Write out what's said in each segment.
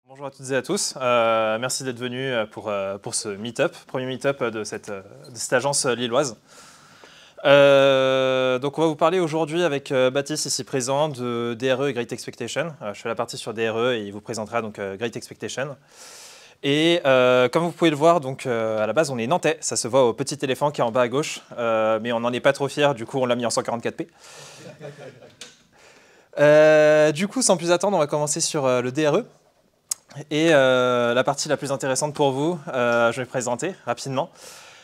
Bonjour à toutes et à tous, merci d'être venus pour ce meet-up, premier meet-up de cette agence lilloise. Donc on va vous parler aujourd'hui avec Baptiste ici présent de DRE et Great Expectation. Je fais la partie sur DRE et il vous présentera donc Great Expectation. Et comme vous pouvez le voir, donc, à la base on est nantais, ça se voit au petit éléphant qui est en bas à gauche, mais on n'en est pas trop fiers, du coup on l'a mis en 144p. Du coup, sans plus attendre, on va commencer sur le DRE. Et la partie la plus intéressante pour vous, je vais me présenter rapidement.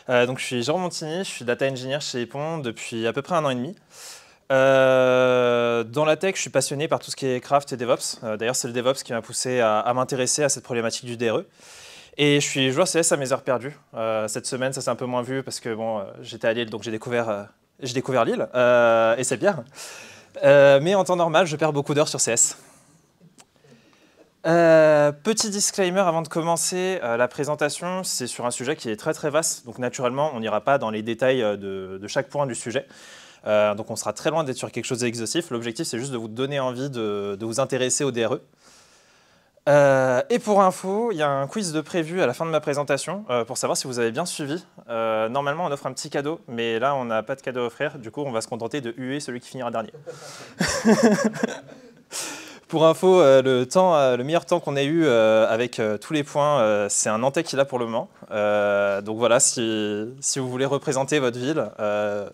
Donc, je suis Jérôme Montigny, je suis data engineer chez Epon depuis à peu près 1 an et demi. Dans la tech, je suis passionné par tout ce qui est craft et DevOps. D'ailleurs, c'est le DevOps qui m'a poussé à m'intéresser à cette problématique du DRE. Et je suis joueur CS à mes heures perdues. Cette semaine, ça s'est un peu moins vu parce que bon, j'étais à Lille, donc j'ai découvert Lille et c'est bien. Mais en temps normal, je perds beaucoup d'heures sur CS. Petit disclaimer avant de commencer la présentation, c'est sur un sujet qui est très très vaste, donc naturellement on n'ira pas dans les détails de chaque point du sujet, donc on sera très loin d'être sur quelque chose d'exhaustif. L'objectif c'est juste de vous donner envie de vous intéresser au DRE. Et pour info, il y a un quiz de prévu à la fin de ma présentation pour savoir si vous avez bien suivi. Normalement on offre un petit cadeau, mais là on n'a pas de cadeau à offrir, du coup on va se contenter de huer celui qui finira dernier. Pour info, le meilleur temps qu'on ait eu avec tous les points, c'est un Nantais qui l'a pour le moment. Donc voilà, si vous voulez représenter votre ville,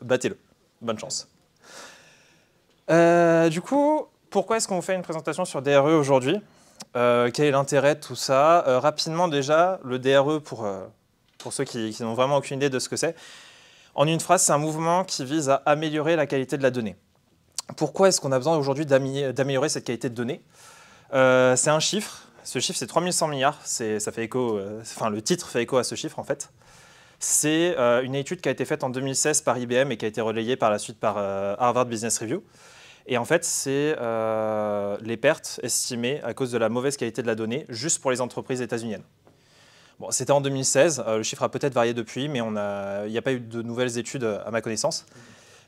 battez-le. Bonne chance. Du coup, pourquoi est-ce qu'on fait une présentation sur DRE aujourd'hui? Quel est l'intérêt de tout ça? Rapidement déjà, le DRE, pour ceux qui n'ont vraiment aucune idée de ce que c'est, en une phrase, c'est un mouvement qui vise à améliorer la qualité de la donnée. Pourquoi est-ce qu'on a besoin aujourd'hui d'améliorer cette qualité de données? C'est un chiffre. Ce chiffre, c'est 3100 milliards. Ça fait écho, le titre fait écho à ce chiffre, en fait. C'est une étude qui a été faite en 2016 par IBM et qui a été relayée par la suite par Harvard Business Review. Et en fait, c'est les pertes estimées à cause de la mauvaise qualité de la donnée, juste pour les entreprises états-uniennes. Bon, c'était en 2016. Le chiffre a peut-être varié depuis, mais il n'y a pas eu de nouvelles études à ma connaissance.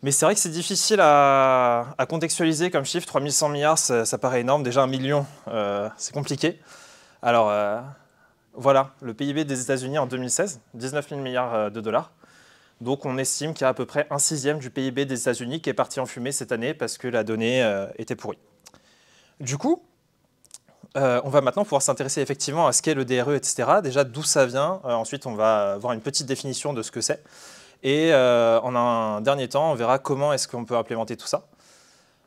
Mais c'est vrai que c'est difficile à contextualiser comme chiffre. 3100 milliards, ça paraît énorme. Déjà 1 million, c'est compliqué. Alors, voilà, le PIB des États-Unis en 2016, 19 000 milliards de dollars. Donc, on estime qu'il y a à peu près 1/6 du PIB des États-Unis qui est parti en fumée cette année parce que la donnée était pourrie. Du coup, on va maintenant pouvoir s'intéresser effectivement à ce qu'est le DRE, etc. Déjà, d'où ça vient. Ensuite, on va voir une petite définition de ce que c'est. Et en un dernier temps, on verra comment est-ce qu'on peut implémenter tout ça.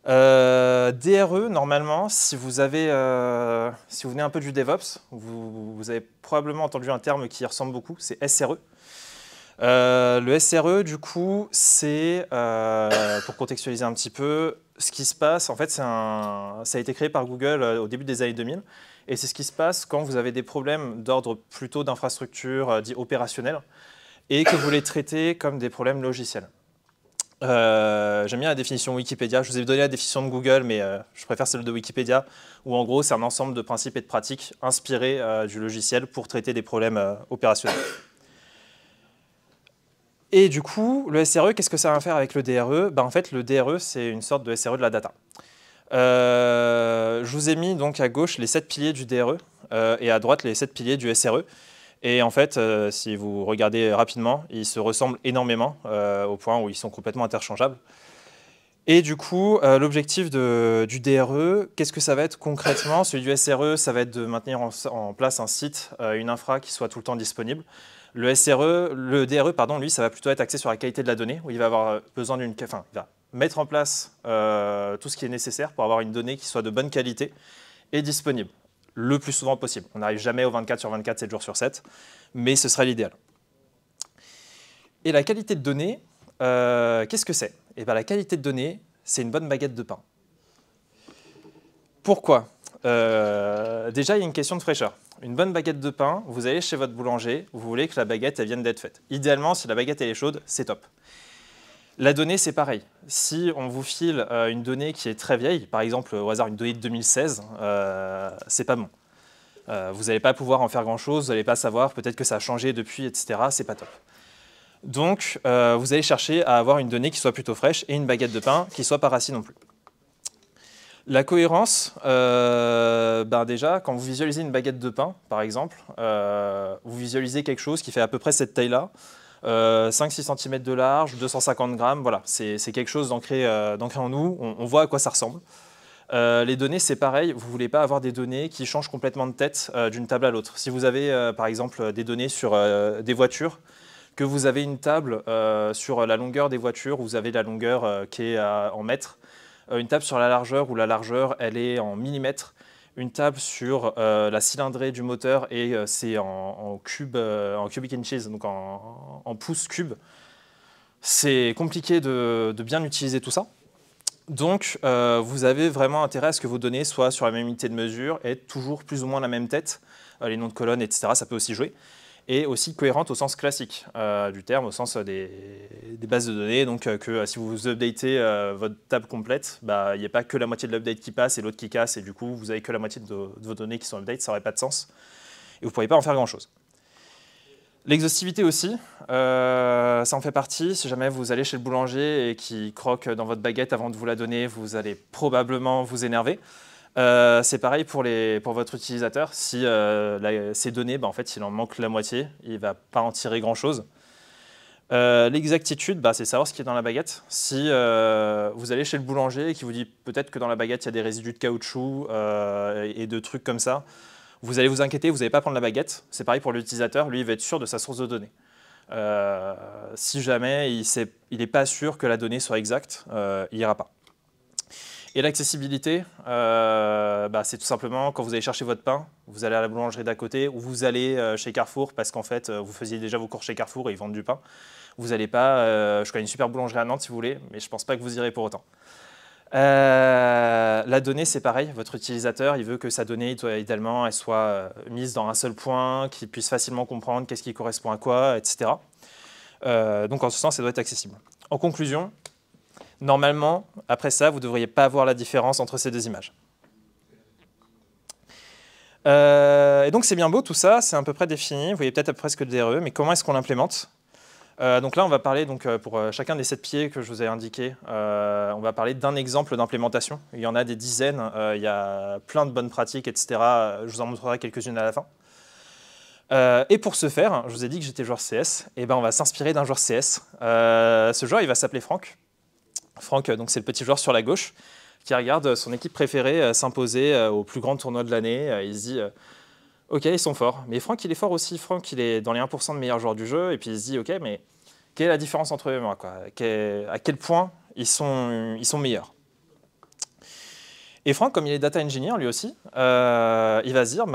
DRE, normalement, si vous venez un peu du DevOps, vous avez probablement entendu un terme qui y ressemble beaucoup, c'est SRE. Le SRE, du coup, c'est, pour contextualiser un petit peu, ce qui se passe, en fait, ça a été créé par Google au début des années 2000, et c'est ce qui se passe quand vous avez des problèmes d'ordre plutôt d'infrastructure, dit opérationnel, et que vous les traitez comme des problèmes logiciels. J'aime bien la définition Wikipédia. Je vous ai donné la définition de Google, mais je préfère celle de Wikipédia, où en gros, c'est un ensemble de principes et de pratiques inspirés du logiciel pour traiter des problèmes opérationnels. Et du coup, le SRE, qu'est-ce que ça va faire avec le DRE? En fait, le DRE, c'est une sorte de SRE de la data. Je vous ai mis donc à gauche les 7 piliers du DRE et à droite les 7 piliers du SRE. Et en fait, si vous regardez rapidement, ils se ressemblent énormément au point où ils sont complètement interchangeables. Et du coup, l'objectif du DRE, qu'est-ce que ça va être concrètement? Celui du SRE, ça va être de maintenir en place un site, une infra qui soit tout le temps disponible. Le DRE, pardon, lui, ça va plutôt être axé sur la qualité de la donnée, où il va avoir besoin il va mettre en place tout ce qui est nécessaire pour avoir une donnée qui soit de bonne qualité et disponible le plus souvent possible. On n'arrive jamais au 24 sur 24, 7 jours sur 7, mais ce serait l'idéal. Et la qualité de données, qu'est-ce que c'est? La qualité de données, c'est une bonne baguette de pain. Pourquoi? Déjà, il y a une question de fraîcheur. Une bonne baguette de pain, vous allez chez votre boulanger, vous voulez que la baguette elle vienne d'être faite. Idéalement, si la baguette elle est chaude, c'est top. La donnée, c'est pareil. Si on vous file une donnée qui est très vieille, par exemple, au hasard, une donnée de 2016, c'est pas bon. Vous n'allez pas pouvoir en faire grand-chose, vous n'allez pas savoir, peut-être que ça a changé depuis, etc. C'est pas top. Donc, vous allez chercher à avoir une donnée qui soit plutôt fraîche et une baguette de pain qui ne soit pas rassis non plus. La cohérence, déjà, quand vous visualisez une baguette de pain, par exemple, vous visualisez quelque chose qui fait à peu près cette taille-là, 5-6 cm de large, 250 grammes, voilà, c'est quelque chose d'ancré en nous, on voit à quoi ça ressemble. Les données, c'est pareil, vous ne voulez pas avoir des données qui changent complètement de tête d'une table à l'autre. Si vous avez, par exemple, des données sur des voitures, que vous avez une table sur la longueur des voitures, vous avez la longueur qui est en mètres, une table sur la largeur où la largeur elle est en millimètres, une table sur la cylindrée du moteur et c'est en cube, en cubic inches, donc en pouces cubes. C'est compliqué de bien utiliser tout ça. Donc vous avez vraiment intérêt à ce que vos données soient sur la même unité de mesure et toujours plus ou moins la même tête, les noms de colonnes, etc. Ça peut aussi jouer. Et aussi cohérente au sens classique du terme, au sens des bases de données, donc que si vous updatez votre table complète, il n'y a pas que la moitié de l'update qui passe et l'autre qui casse, et du coup vous avez que la moitié de vos données qui sont update, ça n'aurait pas de sens, et vous ne pourriez pas en faire grand-chose. L'exhaustivité aussi, ça en fait partie. Si jamais vous allez chez le boulanger et qu'il croque dans votre baguette avant de vous la donner, vous allez probablement vous énerver. C'est pareil pour votre utilisateur. Si ces données, en fait, il en manque la moitié, il ne va pas en tirer grand-chose. L'exactitude, c'est savoir ce qui est dans la baguette. Si vous allez chez le boulanger et qu'il vous dit peut-être que dans la baguette, il y a des résidus de caoutchouc et de trucs comme ça, vous allez vous inquiéter, vous n'allez pas prendre la baguette. C'est pareil pour l'utilisateur, lui, il va être sûr de sa source de données. Si jamais il n'est pas sûr que la donnée soit exacte, il n'ira pas. Et l'accessibilité, c'est tout simplement quand vous allez chercher votre pain, vous allez à la boulangerie d'à côté ou vous allez chez Carrefour parce qu'en fait, vous faisiez déjà vos courses chez Carrefour et ils vendent du pain. Vous n'allez pas, je connais une super boulangerie à Nantes si vous voulez, mais je ne pense pas que vous irez pour autant. La donnée, c'est pareil. Votre utilisateur, il veut que sa donnée, idéalement, elle soit mise dans un seul point, qu'il puisse facilement comprendre qu'est-ce qui correspond à quoi, etc. Donc en ce sens, ça doit être accessible. En conclusion, normalement, après ça, vous ne devriez pas voir la différence entre ces deux images. Et donc c'est bien beau tout ça, c'est à peu près défini, vous voyez peut-être à peu près ce que le DRE, mais comment est-ce qu'on l'implémente? Donc là, on va parler pour chacun des 7 pieds que je vous ai indiqués, on va parler d'un exemple d'implémentation. Il y en a des dizaines, il y a plein de bonnes pratiques, etc. Je vous en montrerai quelques-unes à la fin. Et pour ce faire, je vous ai dit que j'étais joueur CS, et on va s'inspirer d'un joueur CS. Ce joueur, il va s'appeler Franck. Franck, donc c'est le petit joueur sur la gauche, qui regarde son équipe préférée s'imposer au plus grand tournoi de l'année. Il se dit ok, ils sont forts. Mais Franck, il est fort aussi. Franck, il est dans les 1% de meilleurs joueurs du jeu. Et puis il se dit, ok, mais quelle est la différence entre eux et moi, quoi? À quel point ils sont meilleurs? Et Franck, comme il est data engineer lui aussi, il va se dire,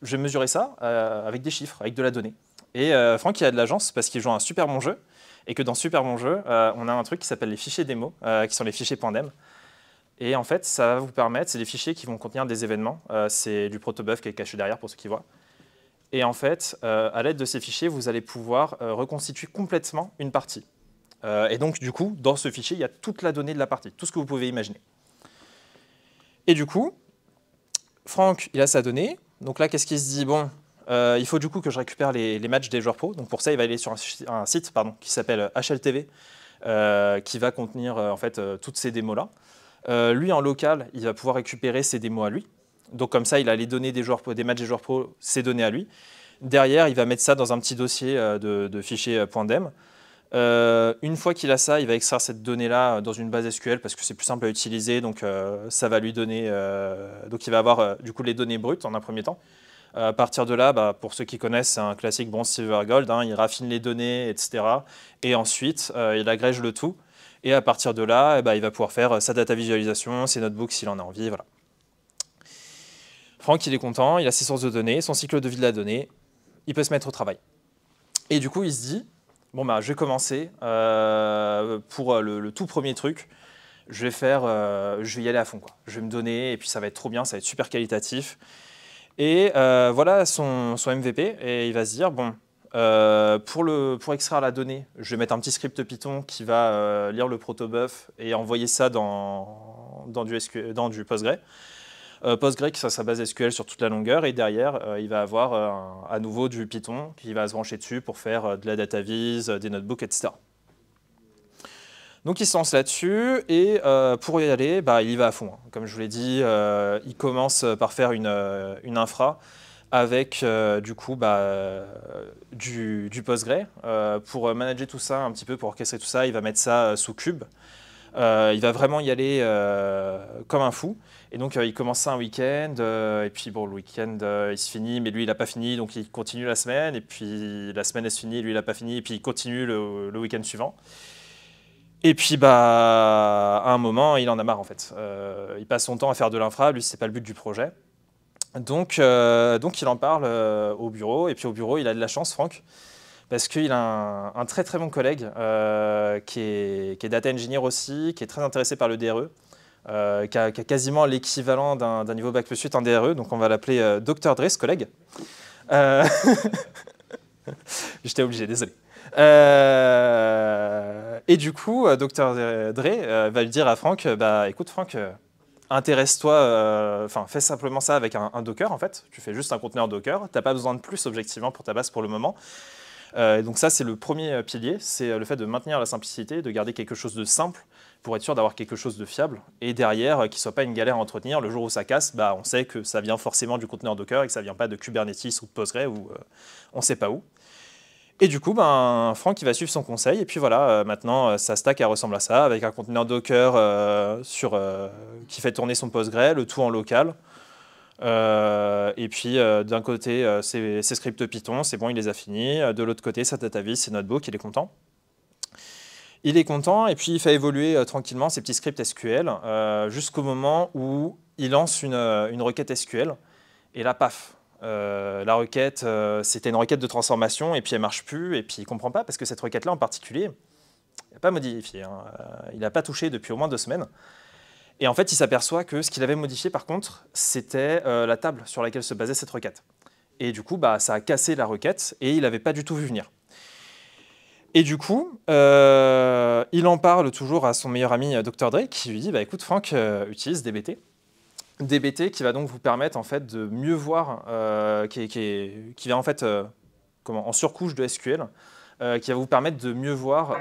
je vais mesurer ça avec des chiffres, avec de la donnée. Et Franck, il a de l'agence parce qu'il joue un super bon jeu. Et que dans super bon jeu, on a un truc qui s'appelle les fichiers démo, qui sont les fichiers .dem. Et en fait, ça va vous permettre, c'est des fichiers qui vont contenir des événements. C'est du protobuf qui est caché derrière pour ceux qui voient. Et en fait, à l'aide de ces fichiers, vous allez pouvoir reconstituer complètement une partie. Et donc, du coup, dans ce fichier, il y a toute la donnée de la partie, tout ce que vous pouvez imaginer. Et du coup, Franck, il a sa donnée. Donc là, qu'est-ce qu'il se dit? Bon, il faut du coup que je récupère les matchs des joueurs pro. Donc pour ça, il va aller sur un site qui s'appelle HLTV, qui va contenir en fait toutes ces démos-là. Lui, en local, il va pouvoir récupérer ses démos à lui. Donc comme ça, il a les données des matchs des joueurs pro, ses données à lui. Derrière, il va mettre ça dans un petit dossier de fichiers .dem. Une fois qu'il a ça, il va extraire cette donnée-là dans une base SQL parce que c'est plus simple à utiliser. Donc ça va lui donner. Donc il va avoir du coup les données brutes en un premier temps. À partir de là, pour ceux qui connaissent, c'est un classique bronze, silver, gold. Il raffine les données, etc. Et ensuite, il agrège le tout. Et à partir de là, il va pouvoir faire sa data visualisation, ses notebooks s'il en a envie. Voilà. Franck, il est content, il a ses sources de données, son cycle de vie de la donnée. Il peut se mettre au travail. Et du coup, il se dit, bon, je vais commencer pour le tout premier truc. Je vais y aller à fond, quoi. Je vais me donner, et puis ça va être trop bien, ça va être super qualitatif. Et voilà son MVP, et il va se dire, bon, pour extraire la donnée, je vais mettre un petit script Python qui va lire le protobuf et envoyer ça dans du Postgre. Postgre qui sera sa base SQL sur toute la longueur, et derrière, il va avoir à nouveau du Python qui va se brancher dessus pour faire de la data vis, des notebooks, etc. Donc il se lance là-dessus et pour y aller, bah, il y va à fond, hein. Comme je vous l'ai dit, il commence par faire une infra avec du coup du Postgre. Pour manager tout ça un petit peu, pour orchestrer tout ça, il va mettre ça sous Cube. Il va vraiment y aller comme un fou. Et donc il commence ça un week-end, et puis bon, le week-end il se finit, mais lui il n'a pas fini, donc il continue la semaine, et puis la semaine elle se finit, lui il n'a pas fini, et puis il continue le week-end suivant. Et puis bah à un moment il en a marre en fait. Il passe son temps à faire de l'infra, lui c'est pas le but du projet. Donc il en parle au bureau, et puis au bureau il a de la chance, Franck, parce qu'il a un très très bon collègue qui est data engineer aussi, qui est très intéressé par le DRE, qui a quasiment l'équivalent d'un niveau Bac plus 8 en DRE, donc on va l'appeler Dr Dre, ce collègue. Euh, J'étais obligé, désolé. Et du coup, Dr Dre va lui dire à Franck, bah écoute Franck, intéresse-toi, enfin fais simplement ça avec un Docker en fait. Tu fais juste un conteneur Docker, tu n'as pas besoin de plus objectivement pour ta base pour le moment. Donc ça, c'est le premier pilier, c'est le fait de maintenir la simplicité, de garder quelque chose de simple pour être sûr d'avoir quelque chose de fiable. Et derrière, qu'il ne soit pas une galère à entretenir. Le jour où ça casse, bah, on sait que ça vient forcément du conteneur Docker et que ça ne vient pas de Kubernetes ou de Postgre ou on ne sait pas où. Et du coup, ben, Franck, il va suivre son conseil. Et puis voilà, maintenant, sa stack, elle ressemble à ça, avec un conteneur Docker qui fait tourner son Postgre, le tout en local. Et puis d'un côté, ses scripts Python, c'est bon, il les a finis. De l'autre côté, sa database, ses notebooks, il est content. Il est content et puis il fait évoluer tranquillement ses petits scripts SQL jusqu'au moment où il lance une requête SQL. Et là, paf, la requête, c'était une requête de transformation et puis elle ne marche plus. Et puis il ne comprend pas parce que cette requête-là en particulier, il n'a pas modifié, hein. Il n'a pas touché depuis au moins 2 semaines. Et en fait, il s'aperçoit que ce qu'il avait modifié, par contre, c'était la table sur laquelle se basait cette requête. Et du coup, bah, ça a cassé la requête et il n'avait pas du tout vu venir. Et du coup, il en parle toujours à son meilleur ami Dr Dre, qui lui dit bah, écoute, Franck, utilise DBT. DBT qui va donc vous permettre en fait, de mieux voir, qui vient en fait en surcouche de SQL, qui va vous permettre de mieux voir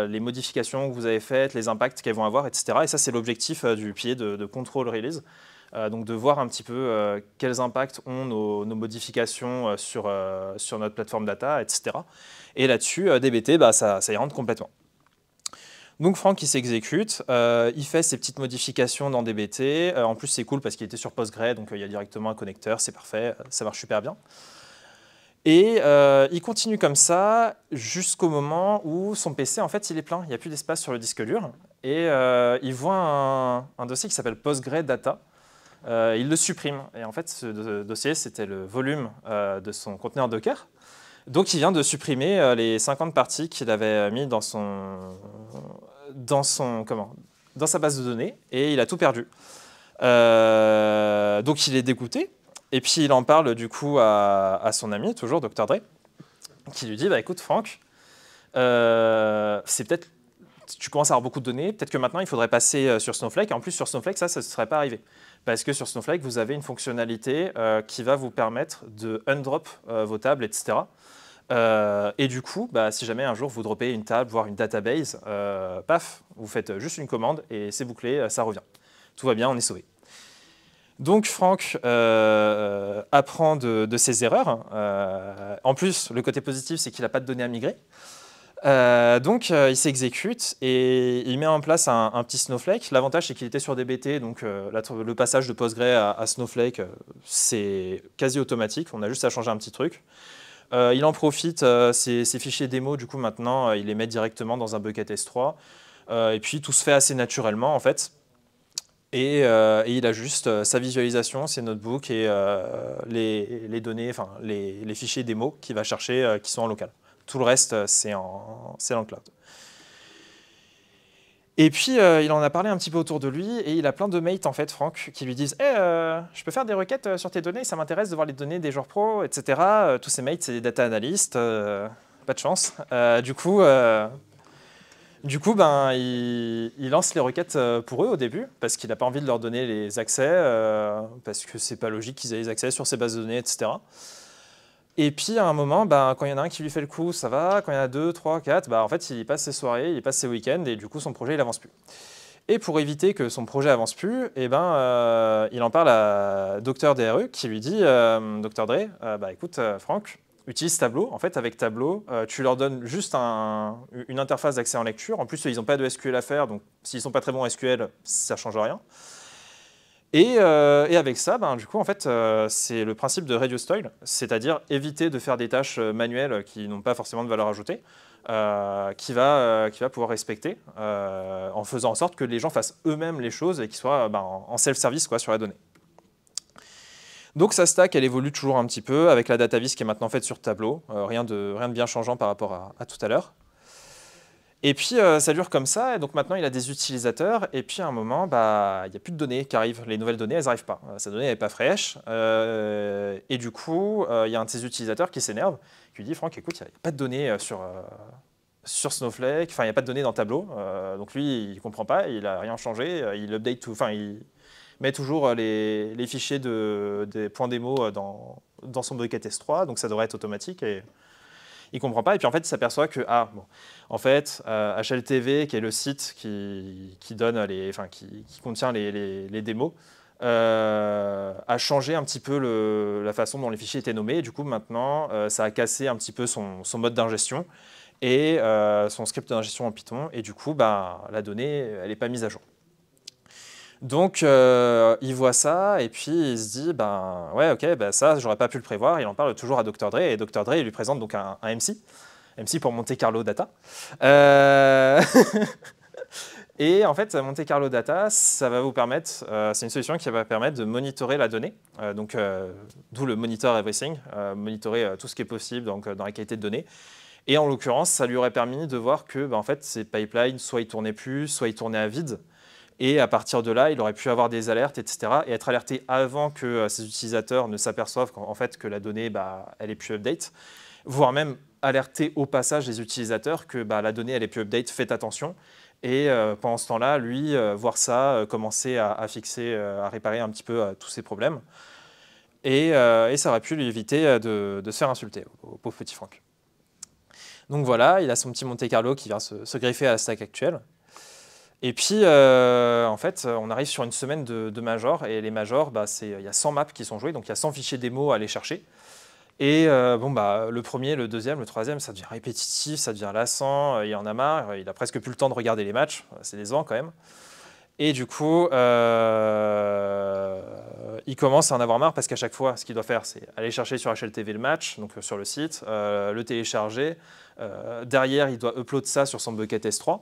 les modifications que vous avez faites, les impacts qu'elles vont avoir, etc. Et ça, c'est l'objectif du pilier de control release. Donc de voir un petit peu quels impacts ont nos modifications sur notre plateforme data, etc. Et là-dessus, DBT, bah, ça y rentre complètement. Donc Franck, il s'exécute, il fait ses petites modifications dans DBT. En plus, c'est cool parce qu'il était sur Postgre, donc il y a directement un connecteur, c'est parfait, ça marche super bien. Et il continue comme ça jusqu'au moment où son PC, en fait, il est plein. Il n'y a plus d'espace sur le disque dur. Et il voit un dossier qui s'appelle Postgre Data. Il le supprime. Et en fait, ce dossier, c'était le volume de son conteneur Docker. Donc, il vient de supprimer les 50 parties qu'il avait mis dans sa base de données. Et il a tout perdu. Donc, il est dégoûté. Et puis, il en parle du coup à son ami, toujours Dr Dre, qui lui dit bah, écoute, Franck, c'est peut-être. Tu commences à avoir beaucoup de données, peut-être que maintenant il faudrait passer sur Snowflake. Et en plus, sur Snowflake, ça ne serait pas arrivé. Parce que sur Snowflake, vous avez une fonctionnalité qui va vous permettre de undrop vos tables, etc. Et du coup, bah, si jamais un jour vous droppez une table, voire une database, paf, vous faites juste une commande et c'est bouclé, ça revient. Tout va bien, on est sauvé. Donc Franck apprend de ses erreurs. En plus, le côté positif, c'est qu'il n'a pas de données à migrer. Donc il s'exécute et il met en place un petit Snowflake. L'avantage, c'est qu'il était sur DBT, donc le passage de Postgre à Snowflake, c'est quasi automatique. On a juste à changer un petit truc. Il en profite, ses fichiers démo, du coup maintenant, il les met directement dans un bucket S3. Et puis tout se fait assez naturellement, en fait. Et il a juste sa visualisation, ses notebooks et les données, enfin les fichiers démo qu'il va chercher qui sont en local. Tout le reste, c'est dans le cloud. Et puis, il en a parlé un petit peu autour de lui et il a plein de mates, en fait, Franck, qui lui disent hey, je peux faire des requêtes sur tes données, ça m'intéresse de voir les données des joueurs pros, etc. Tous ces mates, c'est des data analysts, pas de chance. Du coup, ben, il lance les requêtes pour eux au début, parce qu'il n'a pas envie de leur donner les accès, parce que c'est pas logique qu'ils aient les accès sur ces bases de données, etc. Et puis à un moment, ben, quand il y en a un qui lui fait le coup, ça va. Quand il y en a deux, trois, quatre, ben, en fait, il y passe ses soirées, il passe ses week-ends et du coup, son projet, il avance plus. Et pour éviter que son projet avance plus, eh ben, il en parle à Dr. DRE qui lui dit Dr. Dre, bah, écoute, Franck, utilise Tableau. En fait, avec Tableau, tu leur donnes juste une interface d'accès en lecture. En plus, ils n'ont pas de SQL à faire, donc s'ils ne sont pas très bons en SQL, ça ne change rien. Et avec ça, ben, du coup, en fait, c'est le principe de reduce toil, c'est-à-dire éviter de faire des tâches manuelles qui n'ont pas forcément de valeur ajoutée, qui va pouvoir respecter, en faisant en sorte que les gens fassent eux-mêmes les choses et qu'ils soient ben, en self-service quoi, sur la donnée. Donc sa stack, elle évolue toujours un petit peu avec la data vis qui est maintenant faite sur Tableau, rien de bien changeant par rapport à tout à l'heure. Et puis ça dure comme ça, et donc maintenant il a des utilisateurs, et puis à un moment, bah, il n'y a plus de données qui arrivent. Les nouvelles données, elles n'arrivent pas. Sa donnée n'est pas fraîche, et du coup, il y a un de ses utilisateurs qui s'énerve, qui lui dit Franck, écoute, il n'y a pas de données sur Snowflake, enfin il n'y a pas de données dans Tableau, donc lui il ne comprend pas, il n'a rien changé, il update tout, enfin il met toujours les fichiers des points démo dans son bucket S3, donc ça devrait être automatique, et il ne comprend pas, et puis en fait il s'aperçoit que, en fait, HLTV, qui est le site qui contient les démos, a changé un petit peu la façon dont les fichiers étaient nommés, et du coup maintenant ça a cassé un petit peu son mode d'ingestion, et son script d'ingestion en Python, et du coup la donnée elle n'est pas mise à jour. Donc il voit ça et puis il se dit ouais ok ça j'aurais pas pu le prévoir. Il en parle toujours à Dr. Dre et Dr. Dre il lui présente donc un MC pour Monte Carlo Data. Et en fait Monte Carlo Data ça va vous permettre, c'est une solution qui va permettre de monitorer la donnée, d'où le monitor everything, monitorer tout ce qui est possible dans la qualité de données. Et en l'occurrence ça lui aurait permis de voir que en fait ces pipelines soit ils tournaient plus, soit ils tournaient à vide. Et à partir de là, il aurait pu avoir des alertes, etc. et être alerté avant que ses utilisateurs ne s'aperçoivent qu'en fait que la donnée, elle est plus update, voire même alerter au passage les utilisateurs que la donnée, elle est plus update, faites attention. Et pendant ce temps-là, lui, voir ça, commencer à fixer, à réparer un petit peu tous ces problèmes. Et ça aurait pu lui éviter de se faire insulter, au pauvre petit Franck. Donc voilà, il a son petit Monte Carlo qui vient se greffer à la stack actuelle. Et puis, en fait, on arrive sur une semaine de majors, et les majors, il y a 100 maps qui sont jouées, donc il y a 100 fichiers démo à aller chercher. Et le premier, le deuxième, le troisième, ça devient répétitif, ça devient lassant, il en a marre, il a presque plus le temps de regarder les matchs, c'est décevant quand même. Et du coup, il commence à en avoir marre parce qu'à chaque fois, ce qu'il doit faire, c'est aller chercher sur HLTV le match, donc sur le site, le télécharger. Derrière, il doit upload ça sur son bucket S3.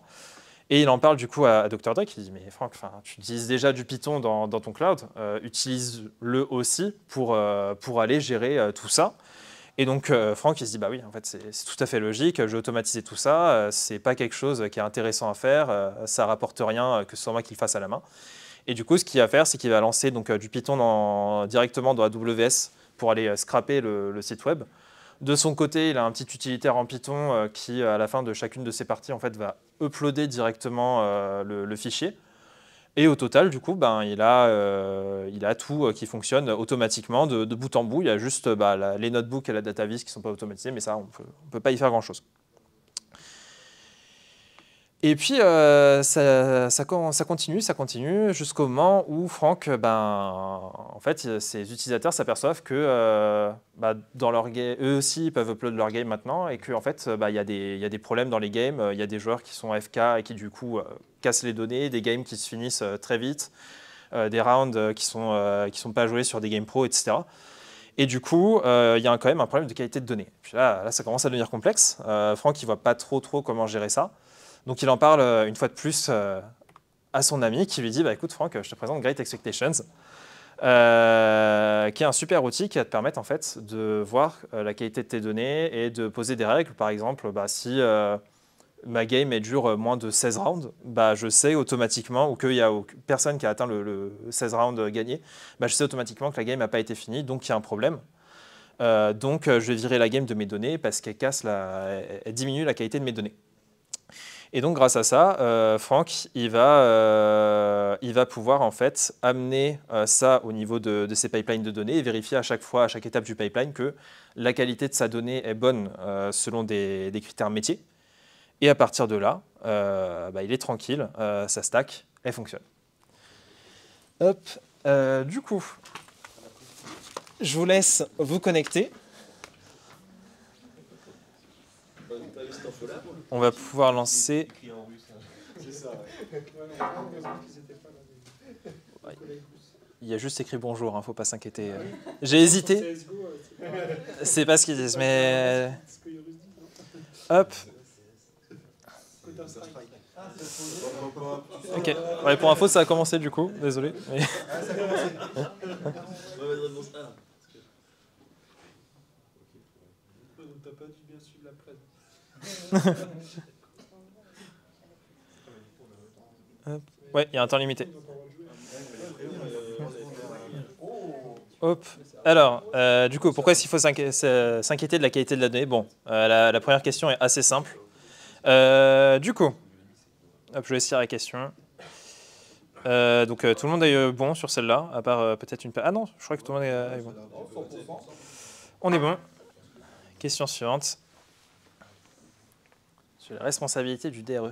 Et il en parle du coup à Dr. Dre qui dit mais Franck, tu utilises déjà du Python dans ton cloud, utilise-le aussi pour aller gérer tout ça. Et donc Franck il se dit bah oui en fait c'est tout à fait logique, je vais automatiser tout ça, c'est pas quelque chose qui est intéressant à faire, ça rapporte rien que ce soit moi qui le fasse à la main. Et du coup ce qu'il va faire c'est qu'il va lancer donc, du Python directement dans AWS pour aller scraper le site web. De son côté, il a un petit utilitaire en Python qui, à la fin de chacune de ses parties, en fait, va uploader directement le fichier. Et au total, du coup, il a tout qui fonctionne automatiquement de bout en bout. Il y a juste les notebooks et la data vis qui ne sont pas automatisés, mais ça, on ne peut pas y faire grand-chose. Et puis, ça continue jusqu'au moment où Franck, en fait, ses utilisateurs s'aperçoivent que dans leur game, eux aussi, ils peuvent upload leur game maintenant et qu'en fait, il y a des problèmes dans les games. Il y a des joueurs qui sont AFK et qui, du coup, cassent les données, des games qui se finissent très vite, des rounds qui sont pas joués sur des games pro, etc. Et du coup, il y a quand même un problème de qualité de données. Puis là, ça commence à devenir complexe. Franck, il ne voit pas trop comment gérer ça. Donc il en parle une fois de plus à son ami qui lui dit écoute Franck, je te présente Great Expectations, qui est un super outil qui va te permettre en fait, de voir la qualité de tes données et de poser des règles. Par exemple, si ma game dure moins de 16 rounds, je sais automatiquement, ou qu'il n'y a personne qui a atteint le 16 rounds gagné, je sais automatiquement que la game n'a pas été finie, donc il y a un problème. Donc je vais virer la game de mes données parce qu'elle diminue la qualité de mes données. Et donc, grâce à ça, Franck, il va pouvoir en fait amener ça au niveau de ses pipelines de données et vérifier à chaque fois, à chaque étape du pipeline, que la qualité de sa donnée est bonne selon des critères métiers. Et à partir de là, il est tranquille, sa stack, elle fonctionne. Hop, du coup, je vous laisse vous connecter. On va pouvoir lancer. Ouais. Il y a juste écrit bonjour, hein, faut pas s'inquiéter. J'ai hésité. C'est pas ce qu'ils disent, mais. Hop. Ok. Ouais, pour info, ça a commencé du coup. Désolé. Mais... Ouais, il y a un temps limité. Hop. Alors, du coup, pourquoi est-ce qu'il faut s'inquiéter de la qualité de la donnée? Bon, la première question est assez simple. Du coup, hop, je vais essayer la question. Donc, tout le monde est bon sur celle-là, à part peut-être une... Ah non, je crois que tout le monde est bon. On est bon. Question suivante. Sur la responsabilité du DRE.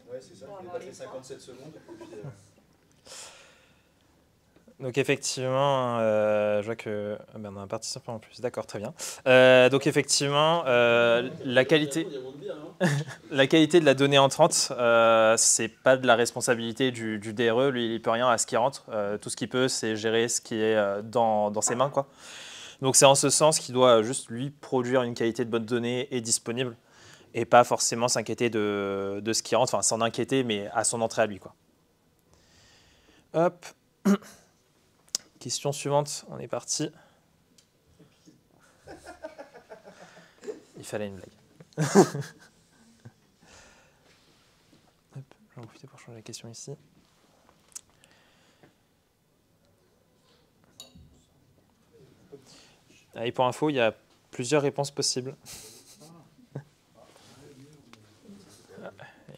Ouais, c'est ça, il dépasse les 57 secondes. Donc effectivement, je vois que on a un participant en plus. D'accord, très bien. Donc effectivement, la qualité de la donnée entrante, c'est pas de la responsabilité du DRE. Lui, il peut rien à ce qui rentre. Tout ce qu'il peut, c'est gérer ce qui est dans ses mains, quoi. Donc c'est en ce sens qu'il doit juste lui produire une qualité de bonne donnée et disponible, et pas forcément s'inquiéter de ce qui rentre, enfin s'en inquiéter, mais à son entrée à lui, quoi. Hop. Question suivante, on est parti. Il fallait une blague. Hop, je vais en profiter pour changer la question ici. Et pour info, il y a plusieurs réponses possibles.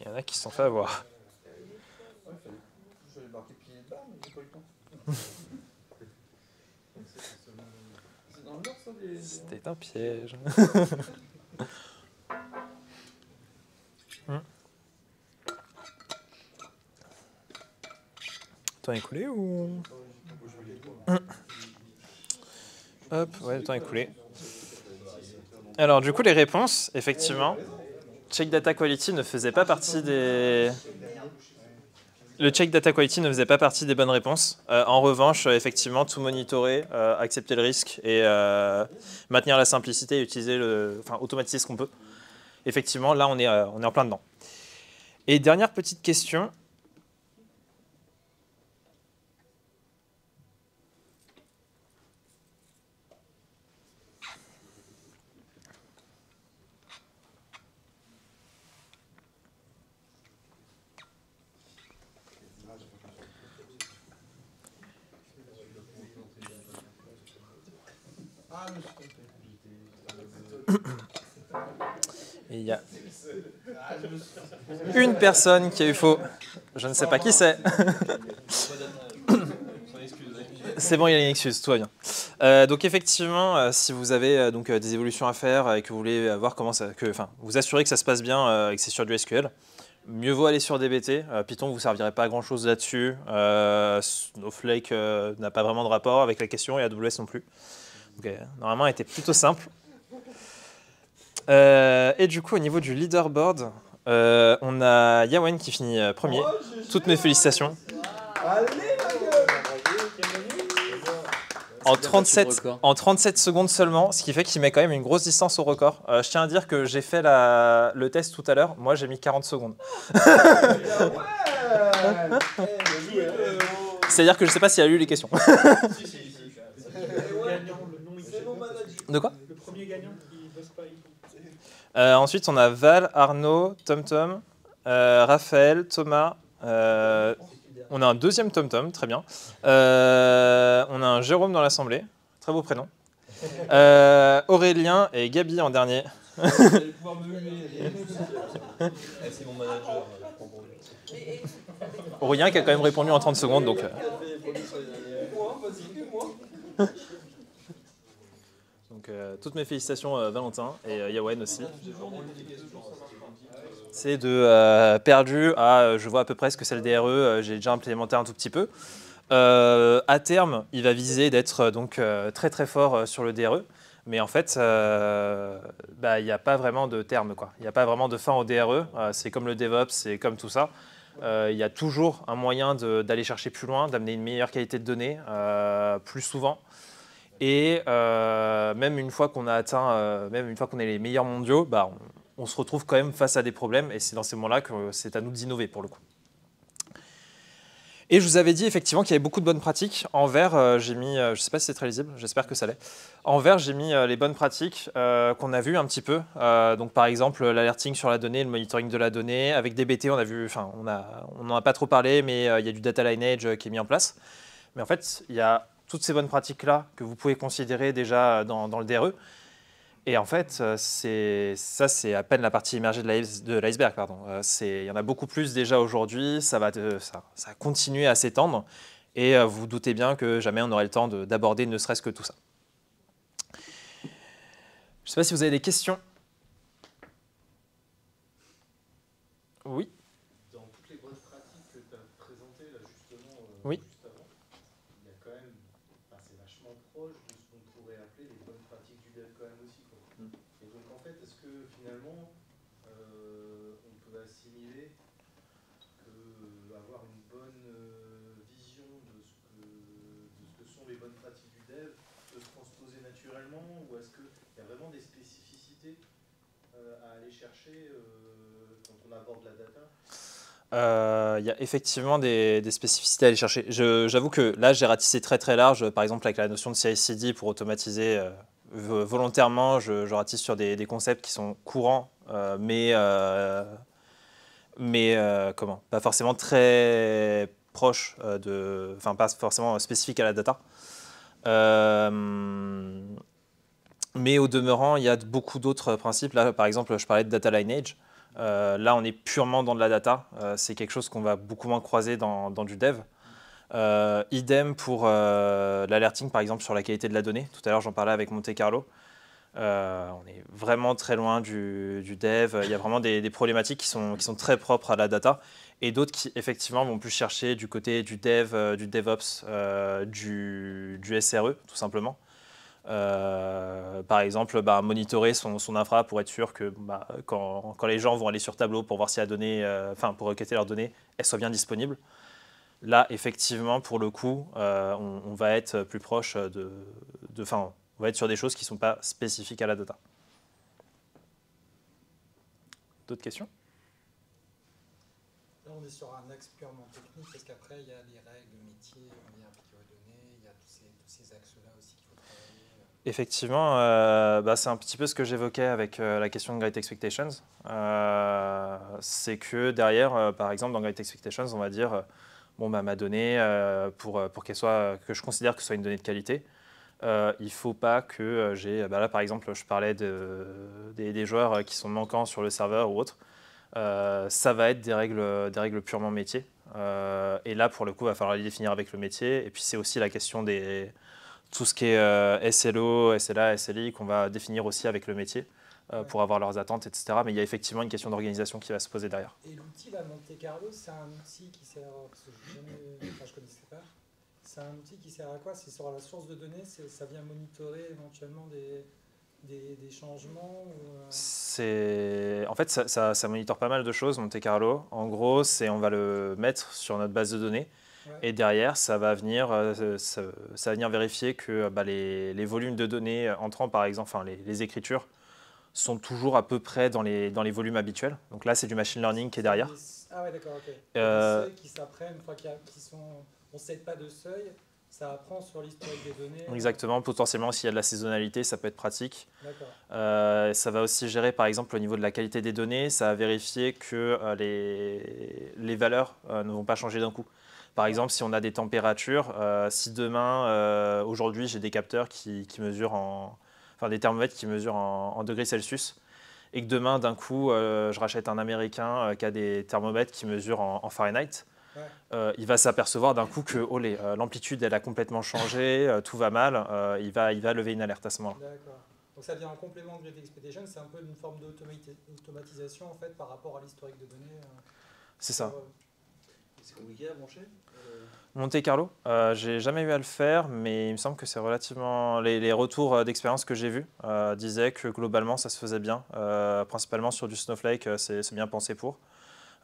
Il y en a qui se sont fait avoir. C'était un piège. Temps écoulé ou... Hop, ouais, le temps écoulé. Alors du coup, les réponses, effectivement, Check Data Quality ne faisait pas partie des... Le check data quality ne faisait pas partie des bonnes réponses. En revanche, effectivement, tout monitorer, accepter le risque et maintenir la simplicité et utiliser automatiser ce qu'on peut. Effectivement, là, on est en plein dedans. Et dernière petite question. Et il y a une personne qui a eu faux. Je ne sais pas qui c'est. C'est bon, il y a une excuse, tout va bien. Donc effectivement, si vous avez des évolutions à faire et que vous voulez voir comment ça, vous assurer que ça se passe bien et que c'est sur du SQL, mieux vaut aller sur DBT. Python ne vous servirait pas à grand chose là-dessus. Snowflake n'a pas vraiment de rapport avec la question et AWS non plus. Donc, normalement, elle était plutôt simple. Et du coup, au niveau du leaderboard, on a Yawen qui finit premier. Toutes mes félicitations. En 37 secondes seulement, ce qui fait qu'il met quand même une grosse distance au record. Je tiens à dire que j'ai fait le test tout à l'heure. Moi, j'ai mis 40 secondes. C'est-à-dire que je ne sais pas s'il a lu les questions. De quoi? Le premier gagnant qui bosse pas. Ensuite, on a Val, Arnaud, TomTom, Raphaël, Thomas. On a un deuxième TomTom, très bien. On a un Jérôme dans l'assemblée, très beau prénom. Aurélien et Gabi en dernier. Vous allez pouvoir me huer. C'est mon manager. Aurélien qui a quand même répondu en 30 secondes. Donc, toutes mes félicitations Valentin et Yawen aussi. C'est de perdu à je vois à peu près ce que c'est le DRE, j'ai déjà implémenté un tout petit peu. À terme, il va viser d'être donc très très fort sur le DRE, mais en fait, il n'y a pas vraiment de terme, quoi. Il n'y a pas vraiment de fin au DRE, c'est comme le DevOps, c'est comme tout ça. Il y a toujours un moyen d'aller chercher plus loin, d'amener une meilleure qualité de données plus souvent. Et même une fois qu'on a atteint, même une fois qu'on est les meilleurs mondiaux, on se retrouve quand même face à des problèmes et c'est dans ces moments-là que c'est à nous d'innover pour le coup. Et je vous avais dit effectivement qu'il y avait beaucoup de bonnes pratiques. En vert, j'ai mis, je ne sais pas si c'est très lisible, j'espère que ça l'est. En vert, j'ai mis les bonnes pratiques qu'on a vues un petit peu. Donc par exemple, l'alerting sur la donnée, le monitoring de la donnée. Avec DBT, on a vu, enfin, on n'en a pas trop parlé, mais il y a du data lineage qui est mis en place. Mais en fait, il y a toutes ces bonnes pratiques-là que vous pouvez considérer déjà dans le DRE. Et en fait, c'est à peine la partie émergée de l'iceberg. Il y en a beaucoup plus déjà aujourd'hui, ça va continuer à s'étendre. Et vous vous doutez bien que jamais on aurait le temps d'aborder ne serait-ce que tout ça. Je ne sais pas si vous avez des questions. Oui. Dans toutes les bonnes pratiques que tu as présentées, là, justement, oui. Juste avant, il y a quand même, c'est vachement proche de ce qu'on pourrait appeler les bonnes pratiques du dev quand même aussi, quoi. Et donc en fait, est-ce que finalement, on peut assimiler que avoir une bonne vision de ce que sont les bonnes pratiques du dev peut se transposer naturellement, ou est-ce qu'il y a vraiment des spécificités à aller chercher quand on aborde la data? Il y a effectivement des spécificités à aller chercher. J'avoue que là, j'ai ratissé très très large, par exemple avec la notion de CI/CD pour automatiser volontairement, je ratisse sur des concepts qui sont courants, mais pas forcément très proches, enfin pas forcément spécifiques à la data. Mais au demeurant, il y a beaucoup d'autres principes. Là, par exemple, je parlais de data lineage. Là, on est purement dans de la data. C'est quelque chose qu'on va beaucoup moins croiser dans du dev. Idem pour l'alerting, par exemple, sur la qualité de la donnée. Tout à l'heure, j'en parlais avec Monte Carlo. On est vraiment très loin du dev. Il y a vraiment des problématiques qui sont très propres à la data et d'autres qui, effectivement, vont plus chercher du côté du dev, du DevOps, du SRE, tout simplement. Par exemple, monitorer son infra pour être sûr que quand les gens vont aller sur Tableau pour voir si la donnée, pour requêter leurs données, elle soit bien disponible. Là, effectivement, pour le coup, on va être plus proche on va être sur des choses qui ne sont pas spécifiques à la data. D'autres questions? Là, on est sur un axe purement technique, parce qu'après, il y a les règles métiers, on vient appliquer aux données, il y a tous ces axes-là aussi qu'il faut travailler. Effectivement, c'est un petit peu ce que j'évoquais avec la question de Great Expectations. C'est que derrière, par exemple, dans Great Expectations, on va dire ma donnée, pour que je considère que ce soit une donnée de qualité, il ne faut pas que j'ai... là, par exemple, je parlais des joueurs qui sont manquants sur le serveur ou autre. Ça va être des règles purement métier. Et là, pour le coup, il va falloir les définir avec le métier. Et puis, c'est aussi la question tout ce qui est SLO, SLA, SLI, qu'on va définir aussi avec le métier pour avoir leurs attentes, etc. Mais il y a effectivement une question d'organisation qui va se poser derrière. Et l'outil, Monte Carlo, c'est un outil qui sert... Parce que je ne connaissais pas. C'est un outil qui sert à quoi? C'est sur la source de données, ça vient monitorer éventuellement des changements En fait, ça monitore pas mal de choses, Monte Carlo. En gros, on va le mettre sur notre base de données. Ouais. Et derrière, ça va venir vérifier que les volumes de données entrant, par exemple, les écritures, sont toujours à peu près dans les volumes habituels. Donc là, c'est du machine learning qui est derrière. Ah ouais, d'accord, ok. Les seuils qui s'apprennent, une fois qu'ils sont... On ne cède pas de seuil, ça apprend sur l'historique des données. Exactement, potentiellement s'il y a de la saisonnalité, ça peut être pratique. Ça va aussi gérer par exemple au niveau de la qualité des données, ça va vérifier que les valeurs ne vont pas changer d'un coup. Par exemple, si on a des températures, si demain, aujourd'hui, j'ai des capteurs qui mesurent enfin des thermomètres qui mesurent en degrés Celsius, et que demain, d'un coup, je rachète un Américain qui a des thermomètres qui mesurent en Fahrenheit, Ouais. il va s'apercevoir d'un coup que oh, l'amplitude, elle a complètement changé, tout va mal, il va lever une alerte à ce moment-là. D'accord. Donc ça vient en complément de Grid Expedition, c'est un peu une forme d'automatisation en fait par rapport à l'historique de données. C'est ça. C'est compliqué à brancher Monte Carlo, j'ai jamais eu à le faire, mais il me semble que c'est relativement. Les retours d'expérience que j'ai vus disaient que globalement ça se faisait bien, principalement sur du Snowflake, c'est bien pensé pour.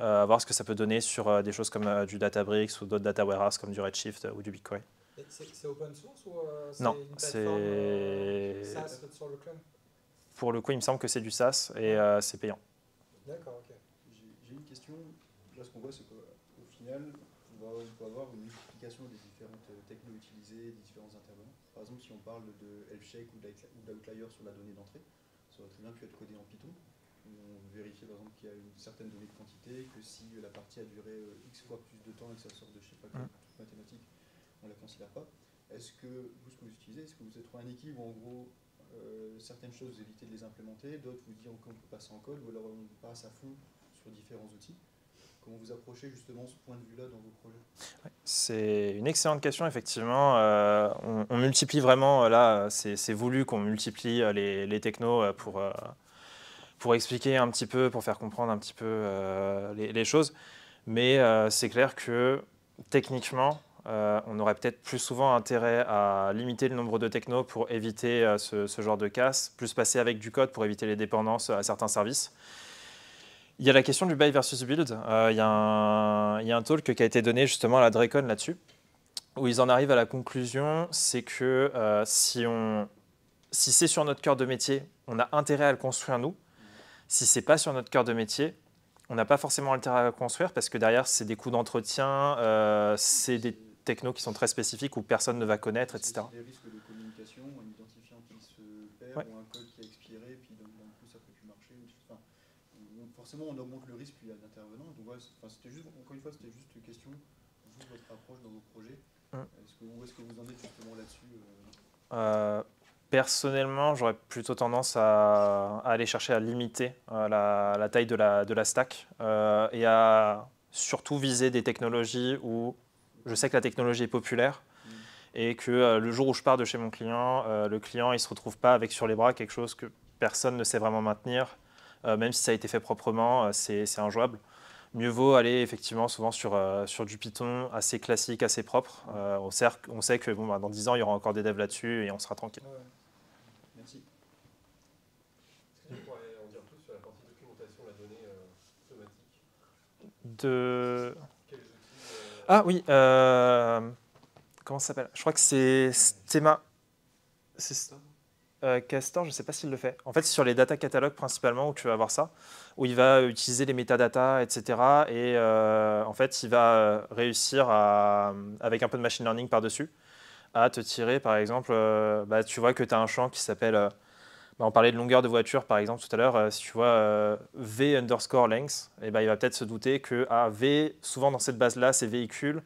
À voir ce que ça peut donner sur des choses comme du Databricks ou d'autres data warehouse comme du Redshift ou du BigQuery. C'est open source ou c'est Non, une c'est. plateforme SaaS sur le cloud? Pour le coup, il me semble que c'est du SaaS et c'est payant. D'accord, ok. J'ai une question. Là, ce qu'on voit, c'est qu'au final, on va avoir une multiplication des différentes technos utilisées, des différents intervenants. Par exemple, si on parle de Healthcheck ou d'Outlier sur la donnée d'entrée, ça aurait très bien pu être codé en Python. On vérifie par exemple qu'il y a une certaine donnée de quantité, que si la partie a duré X fois plus de temps et que ça sort de je sais pas quel truc mathématique, on ne la considère pas. Est-ce que vous, ce que vous utilisez, est-ce que vous êtes trouvé un équilibre où en gros certaines choses vous évitez de les implémenter, d'autres vous disent qu'on peut passer en code, ou alors on passe à fond sur différents outils? Comment vous approchez justement ce point de vue-là dans vos projets? C'est une excellente question, effectivement. On multiplie vraiment, là, c'est voulu qu'on multiplie les technos pour expliquer un petit peu, pour faire comprendre un petit peu les choses. Mais c'est clair que techniquement, on aurait peut-être plus souvent intérêt à limiter le nombre de technos pour éviter ce genre de casse, plus passer avec du code pour éviter les dépendances à certains services. Il y a la question du buy versus build. Il y a un talk qui a été donné justement à la Dracon là-dessus, où ils en arrivent à la conclusion, c'est que si c'est sur notre cœur de métier, on a intérêt à le construire nous. Si c'est pas sur notre cœur de métier, on n'a pas forcément intérêt à le construire parce que derrière, c'est des coûts d'entretien, c'est des technos qui sont très spécifiques où personne ne va connaître, etc. Des risques de communication, un identifiant qui se perd ou un code qui a expiré, puis d'un coup ça ne peut plus marcher. Enfin, forcément, on augmente le risque puis il y a d'intervenants. Donc, ouais, c'était juste, encore une fois, c'était juste une question, vous, votre approche dans vos projets. Où est-ce que vous en êtes justement là-dessus Personnellement, j'aurais plutôt tendance à aller chercher à limiter la taille de la stack et à surtout viser des technologies où je sais que la technologie est populaire et que le jour où je pars de chez mon client, le client il ne se retrouve pas avec sur les bras quelque chose que personne ne sait vraiment maintenir, même si ça a été fait proprement, c'est injouable. Mieux vaut aller effectivement souvent sur du Python assez classique, assez propre. On sait que dans 10 ans, il y aura encore des devs là-dessus et on sera tranquille. Ouais. Merci. Est-ce que tu pourrais en dire plus sur la partie documentation de la donnée automatique? Quels outils Ah oui, comment ça s'appelle? Je crois que c'est Stema. Castor, je ne sais pas s'il le fait. En fait, c'est sur les data catalogues principalement où tu vas voir ça, où il va utiliser les métadatas, etc. Et en fait, il va réussir, avec un peu de machine learning par-dessus, à te tirer, par exemple, tu vois que tu as un champ qui s'appelle, on parlait de longueur de voiture, par exemple, tout à l'heure, si tu vois V underscore length, il va peut-être se douter que V, souvent dans cette base-là, c'est véhicule,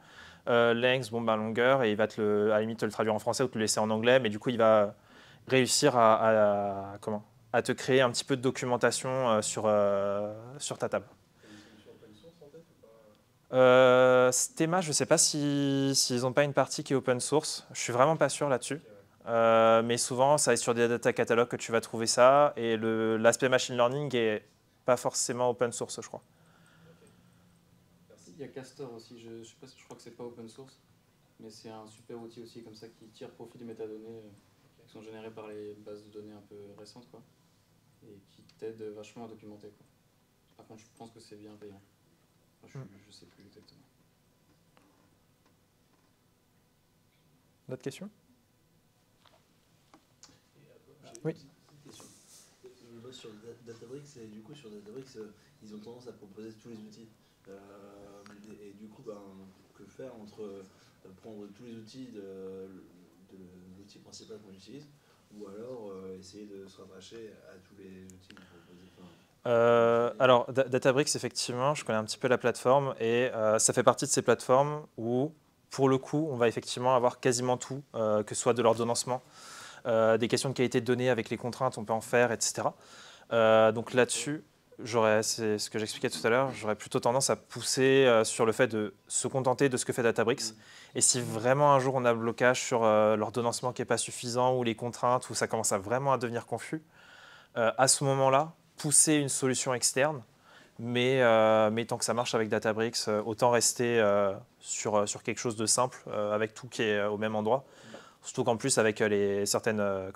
length, longueur, et il va à la limite te le traduire en français ou te le laisser en anglais, mais du coup, il va réussir à te créer un petit peu de documentation sur ta table. Stema, je ne sais pas s'ils n'ont pas une partie qui est open source. Je ne suis vraiment pas sûr là-dessus. Mais souvent, ça est sur des data catalogues que tu vas trouver ça. Et l'aspect machine learning n'est pas forcément open source, je crois. Il y a Castor aussi, je crois que c'est pas open source, mais c'est un super outil aussi comme ça qui tire profit des métadonnées qui sont générées par les bases de données un peu récentes, quoi, et qui t'aide vachement à documenter, quoi. Par contre, je pense que c'est bien payant. Enfin, je sais plus exactement. D'autres questions? Oui. Je bosse sur Databricks et du coup sur Databricks ils ont tendance à proposer tous les outils et du coup que faire entre prendre tous les outils de l'outil principal qu'on utilise ou alors essayer de se rattacher à tous les outils que vous proposez. Alors, Databricks, effectivement, je connais un petit peu la plateforme et ça fait partie de ces plateformes où, pour le coup, on va effectivement avoir quasiment tout, que ce soit de l'ordonnancement, des questions de qualité de données avec les contraintes, on peut en faire, etc. Donc là-dessus, c'est ce que j'expliquais tout à l'heure, j'aurais plutôt tendance à pousser sur le fait de se contenter de ce que fait Databricks. Et si vraiment un jour on a un blocage sur l'ordonnancement qui n'est pas suffisant ou les contraintes, où ça commence à vraiment à devenir confus, à ce moment-là, pousser une solution externe, mais tant que ça marche avec Databricks, autant rester sur quelque chose de simple, avec tout qui est au même endroit. Surtout qu'en plus, avec certains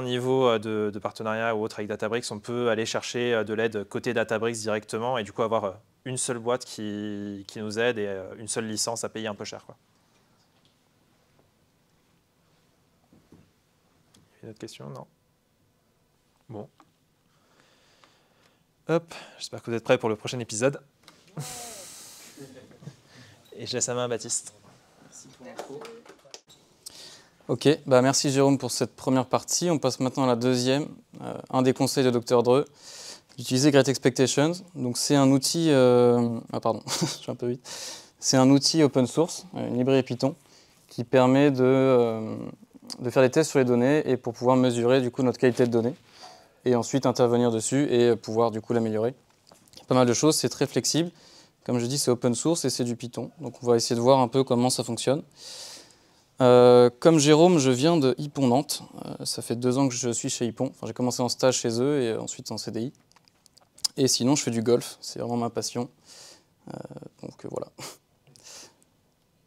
niveaux de partenariat ou autres avec Databricks, on peut aller chercher de l'aide côté Databricks directement et du coup avoir une seule boîte qui nous aide et une seule licence à payer un peu cher, quoi. Une autre question? Non. Bon. Hop, j'espère que vous êtes prêts pour le prochain épisode. Et je laisse la main à Baptiste. Merci pour l'info. Ok, bah merci Jérôme pour cette première partie. On passe maintenant à la deuxième. Un des conseils de Dr. Dre, d'utiliser Great Expectations. Donc c'est un outil... pardon, je suis un peu vite. C'est un outil open source, une librairie Python, qui permet de faire des tests sur les données et pour pouvoir mesurer du coup notre qualité de données et ensuite intervenir dessus et pouvoir du coup l'améliorer. Pas mal de choses, c'est très flexible. Comme je dis, c'est open source et c'est du Python. Donc on va essayer de voir un peu comment ça fonctionne. Comme Jérôme, je viens de Hippon Nantes. Ça fait 2 ans que je suis chez Hippon. Enfin, j'ai commencé en stage chez eux et ensuite en CDI. Et sinon, je fais du golf. C'est vraiment ma passion. Donc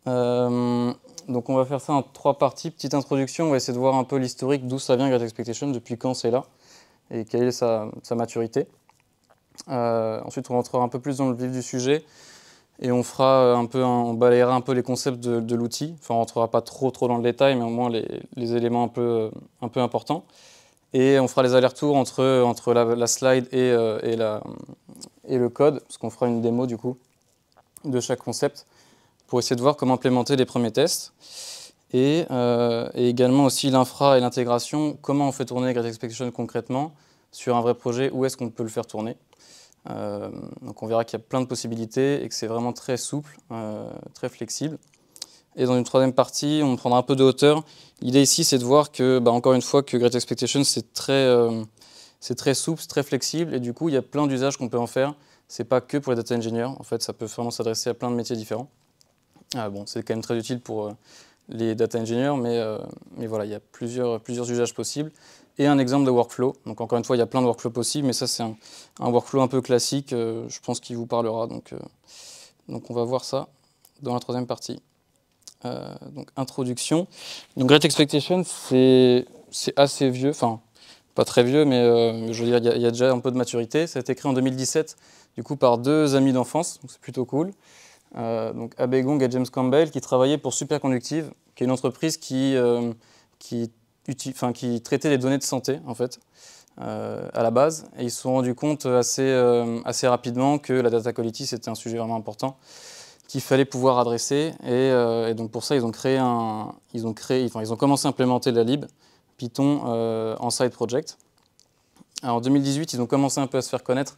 voilà. Donc on va faire ça en 3 parties. Petite introduction, on va essayer de voir un peu l'historique, d'où ça vient Great Expectations, depuis quand c'est là et quelle est sa maturité. Ensuite, on rentrera un peu plus dans le vif du sujet. Et on fera on balayera un peu les concepts de l'outil. Enfin, on ne rentrera pas trop dans le détail, mais au moins les éléments un peu importants. Et on fera les allers-retours entre la slide et le code, parce qu'on fera une démo du coup de chaque concept pour essayer de voir comment implémenter les premiers tests. Et également aussi l'infra et l'intégration, comment on fait tourner Great Expectations concrètement sur un vrai projet, où est-ce qu'on peut le faire tourner. Donc on verra qu'il y a plein de possibilités et que c'est vraiment très souple, très flexible. Et dans une 3e partie, on prendra un peu de hauteur. L'idée ici, c'est de voir que, encore une fois, que Great Expectations, c'est très souple, très flexible, et du coup, il y a plein d'usages qu'on peut en faire. C'est pas que pour les data engineers, en fait, ça peut vraiment s'adresser à plein de métiers différents. Bon, c'est quand même très utile pour les data engineers, mais voilà, il y a plusieurs usages possibles. Et un exemple de workflow. Donc encore une fois, il y a plein de workflows possibles, mais ça c'est un workflow un peu classique, je pense qu'il vous parlera. Donc on va voir ça dans la 3e partie. Donc introduction. Donc Great Expectations, c'est assez vieux, enfin pas très vieux, mais je veux dire, il y a déjà un peu de maturité. Ça a été créé en 2017, du coup par 2 amis d'enfance, donc c'est plutôt cool. Donc Abe Gong et James Campbell, qui travaillaient pour Superconductive, qui est une entreprise qui traitait les données de santé, en fait, à la base. Et ils se sont rendus compte assez rapidement que la data quality, c'était un sujet vraiment important qu'il fallait pouvoir adresser. Et donc pour ça, ils ont commencé à implémenter la lib Python en side project. Alors, en 2018, ils ont commencé un peu à se faire connaître,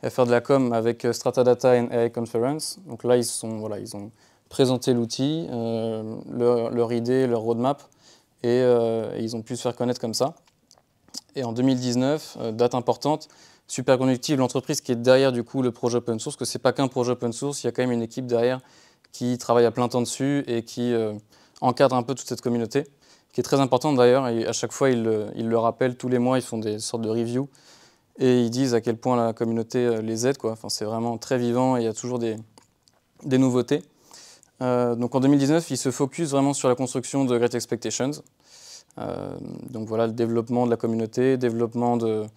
à faire de la com avec Strata Data and AI Conference. Donc là, ils ont présenté l'outil, leur idée, leur roadmap. Et ils ont pu se faire connaître comme ça. Et en 2019, date importante, Superconductive, l'entreprise qui est derrière du coup le projet open source, que c'est pas qu'un projet open source, il y a quand même une équipe derrière qui travaille à plein temps dessus et qui encadre un peu toute cette communauté, qui est très importante d'ailleurs. Et à chaque fois, ils le rappellent tous les mois, ils font des sortes de reviews et ils disent à quel point la communauté les aide, quoi. Enfin, c'est vraiment très vivant et il y a toujours des nouveautés. Donc en 2019, ils se focus vraiment sur la construction de Great Expectations. Donc voilà, le développement de la communauté, développement de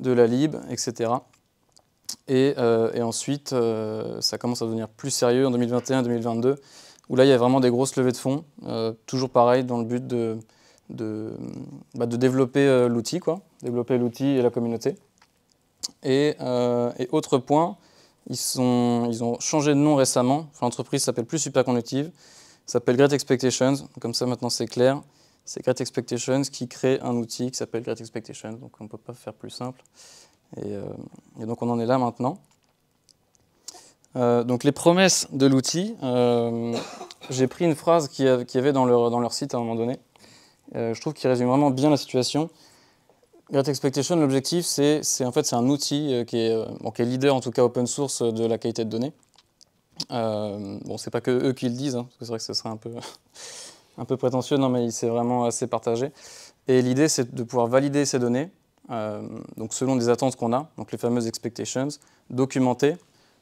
la lib, etc. Et ensuite, ça commence à devenir plus sérieux en 2021-2022, où là, il y a vraiment des grosses levées de fonds, toujours pareil, dans le but de développer l'outil, quoi, développer l'outil et la communauté. Et autre point, ils ont changé de nom récemment. Enfin, l'entreprise s'appelle plus Superconductive, s'appelle Great Expectations. Comme ça, maintenant, c'est clair. C'est Great Expectations qui crée un outil qui s'appelle Great Expectations. Donc, on ne peut pas faire plus simple. Et donc on en est là maintenant. Donc les promesses de l'outil, j'ai pris une phrase qu'il y avait dans leur site à un moment donné. Je trouve qu'il résume vraiment bien la situation. Great Expectation, l'objectif, c'est un outil qui est leader, en tout cas open source, de la qualité de données. Bon, c'est pas que eux qui le disent, hein, parce que c'est vrai que ce serait un peu prétentieux, non, mais c'est vraiment assez partagé. Et l'idée, c'est de pouvoir valider ces données, donc selon des attentes qu'on a, donc les fameuses expectations, documenter.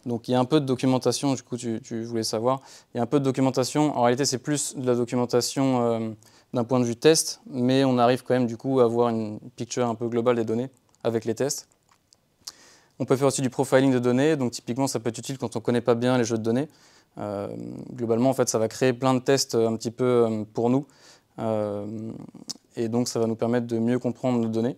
Donc il y a un peu de documentation, du coup tu voulais savoir. Il y a un peu de documentation, en réalité c'est plus de la documentation d'un point de vue test, mais on arrive quand même du coup à avoir une picture un peu globale des données avec les tests. On peut faire aussi du profiling de données, donc typiquement ça peut être utile quand on ne connaît pas bien les jeux de données. Globalement en fait ça va créer plein de tests un petit peu pour nous, et donc ça va nous permettre de mieux comprendre nos données.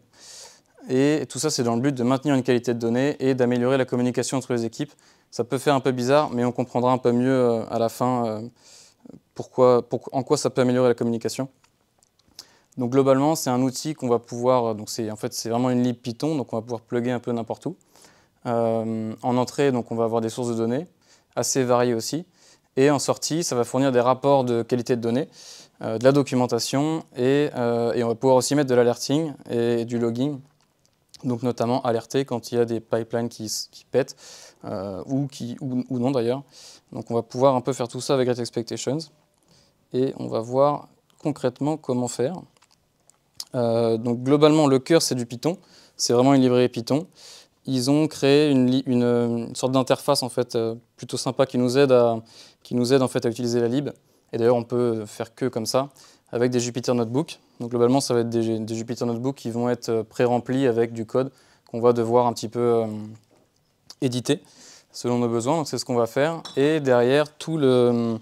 Et tout ça, c'est dans le but de maintenir une qualité de données et d'améliorer la communication entre les équipes. Ça peut faire un peu bizarre, mais on comprendra un peu mieux à la fin en quoi ça peut améliorer la communication. Donc globalement, c'est un outil qu'on va pouvoir... Donc c'est vraiment une lib Python, donc on va pouvoir plugger un peu n'importe où. En entrée, donc on va avoir des sources de données, assez variées aussi. Et en sortie, ça va fournir des rapports de qualité de données, de la documentation, et on va pouvoir aussi mettre de l'alerting et du logging. Donc notamment alerter quand il y a des pipelines qui pètent, ou non d'ailleurs. Donc on va pouvoir un peu faire tout ça avec Great Expectations. Et on va voir concrètement comment faire. Donc globalement, le cœur, c'est du Python. C'est vraiment une librairie Python. Ils ont créé une sorte d'interface en fait, plutôt sympa qui nous aide en fait, à utiliser la lib. Et d'ailleurs, on peut faire que comme ça, avec des Jupyter Notebook. Donc globalement, ça va être des Jupyter Notebook qui vont être pré-remplis avec du code qu'on va devoir un petit peu éditer selon nos besoins. Donc c'est ce qu'on va faire. Et derrière, tout le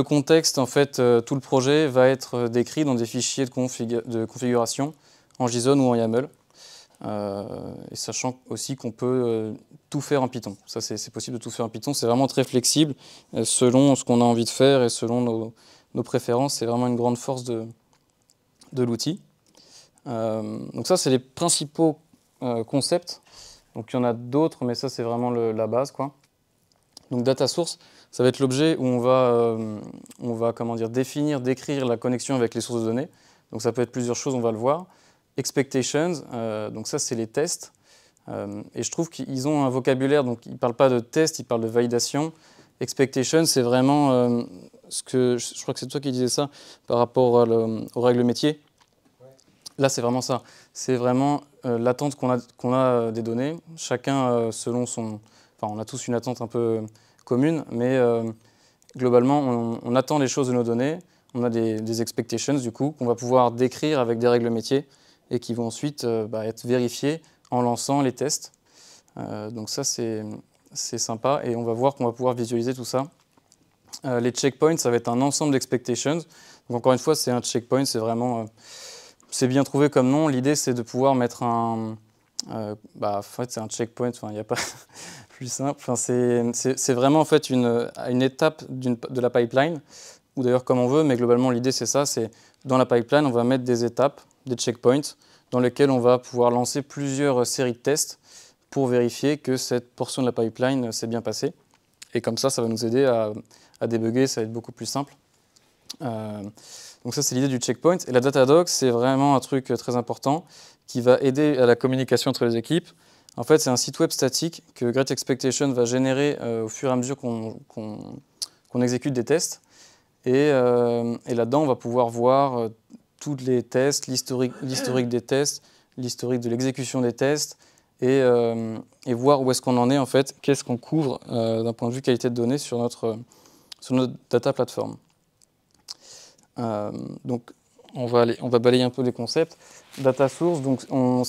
contexte, en fait, tout le projet va être décrit dans des fichiers de configuration en JSON ou en YAML. Et sachant aussi qu'on peut tout faire en Python. Ça, c'est possible de tout faire en Python. C'est vraiment très flexible selon ce qu'on a envie de faire et selon nos préférences. C'est vraiment une grande force de l'outil. Donc ça, c'est les principaux concepts. Donc il y en a d'autres, mais ça, c'est vraiment la base, quoi. Donc data source, ça va être l'objet où on va définir, décrire la connexion avec les sources de données. Donc ça peut être plusieurs choses, on va le voir. Expectations, donc ça c'est les tests. Et je trouve qu'ils ont un vocabulaire, donc ils ne parlent pas de test, ils parlent de validation. Expectation, c'est vraiment je crois que c'est toi qui disais ça par rapport aux règles métiers. Là c'est vraiment ça. C'est vraiment l'attente qu'on a des données. Chacun selon son... Enfin on a tous une attente un peu commune, mais globalement on attend les choses de nos données. On a des expectations du coup qu'on va pouvoir décrire avec des règles métiers et qui vont ensuite être vérifiées en lançant les tests. Donc ça, c'est sympa et on va voir qu'on va pouvoir visualiser tout ça. Les checkpoints, ça va être un ensemble d'expectations. Donc encore une fois, c'est un checkpoint, c'est vraiment... c'est bien trouvé comme nom. L'idée, c'est de pouvoir mettre en fait, c'est un checkpoint, il n'y a pas plus simple. C'est vraiment en fait une étape de la pipeline, ou d'ailleurs comme on veut, mais globalement, l'idée, c'est ça, c'est dans la pipeline, on va mettre des étapes, des checkpoints, dans lesquels on va pouvoir lancer plusieurs séries de tests pour vérifier que cette portion de la pipeline s'est bien passée. Et comme ça va nous aider à débugger, ça va être beaucoup plus simple. Donc ça, c'est l'idée du checkpoint. Et la Datadog, c'est vraiment un truc très important qui va aider à la communication entre les équipes. En fait, c'est un site web statique que Great Expectation va générer au fur et à mesure qu'on exécute des tests. Et là-dedans, on va pouvoir voir tous les tests, l'historique des tests, l'historique de l'exécution des tests, et voir où est-ce qu'on en est en fait, qu'est-ce qu'on couvre d'un point de vue qualité de données sur notre data platform. Donc on va balayer un peu les concepts. Data source, donc on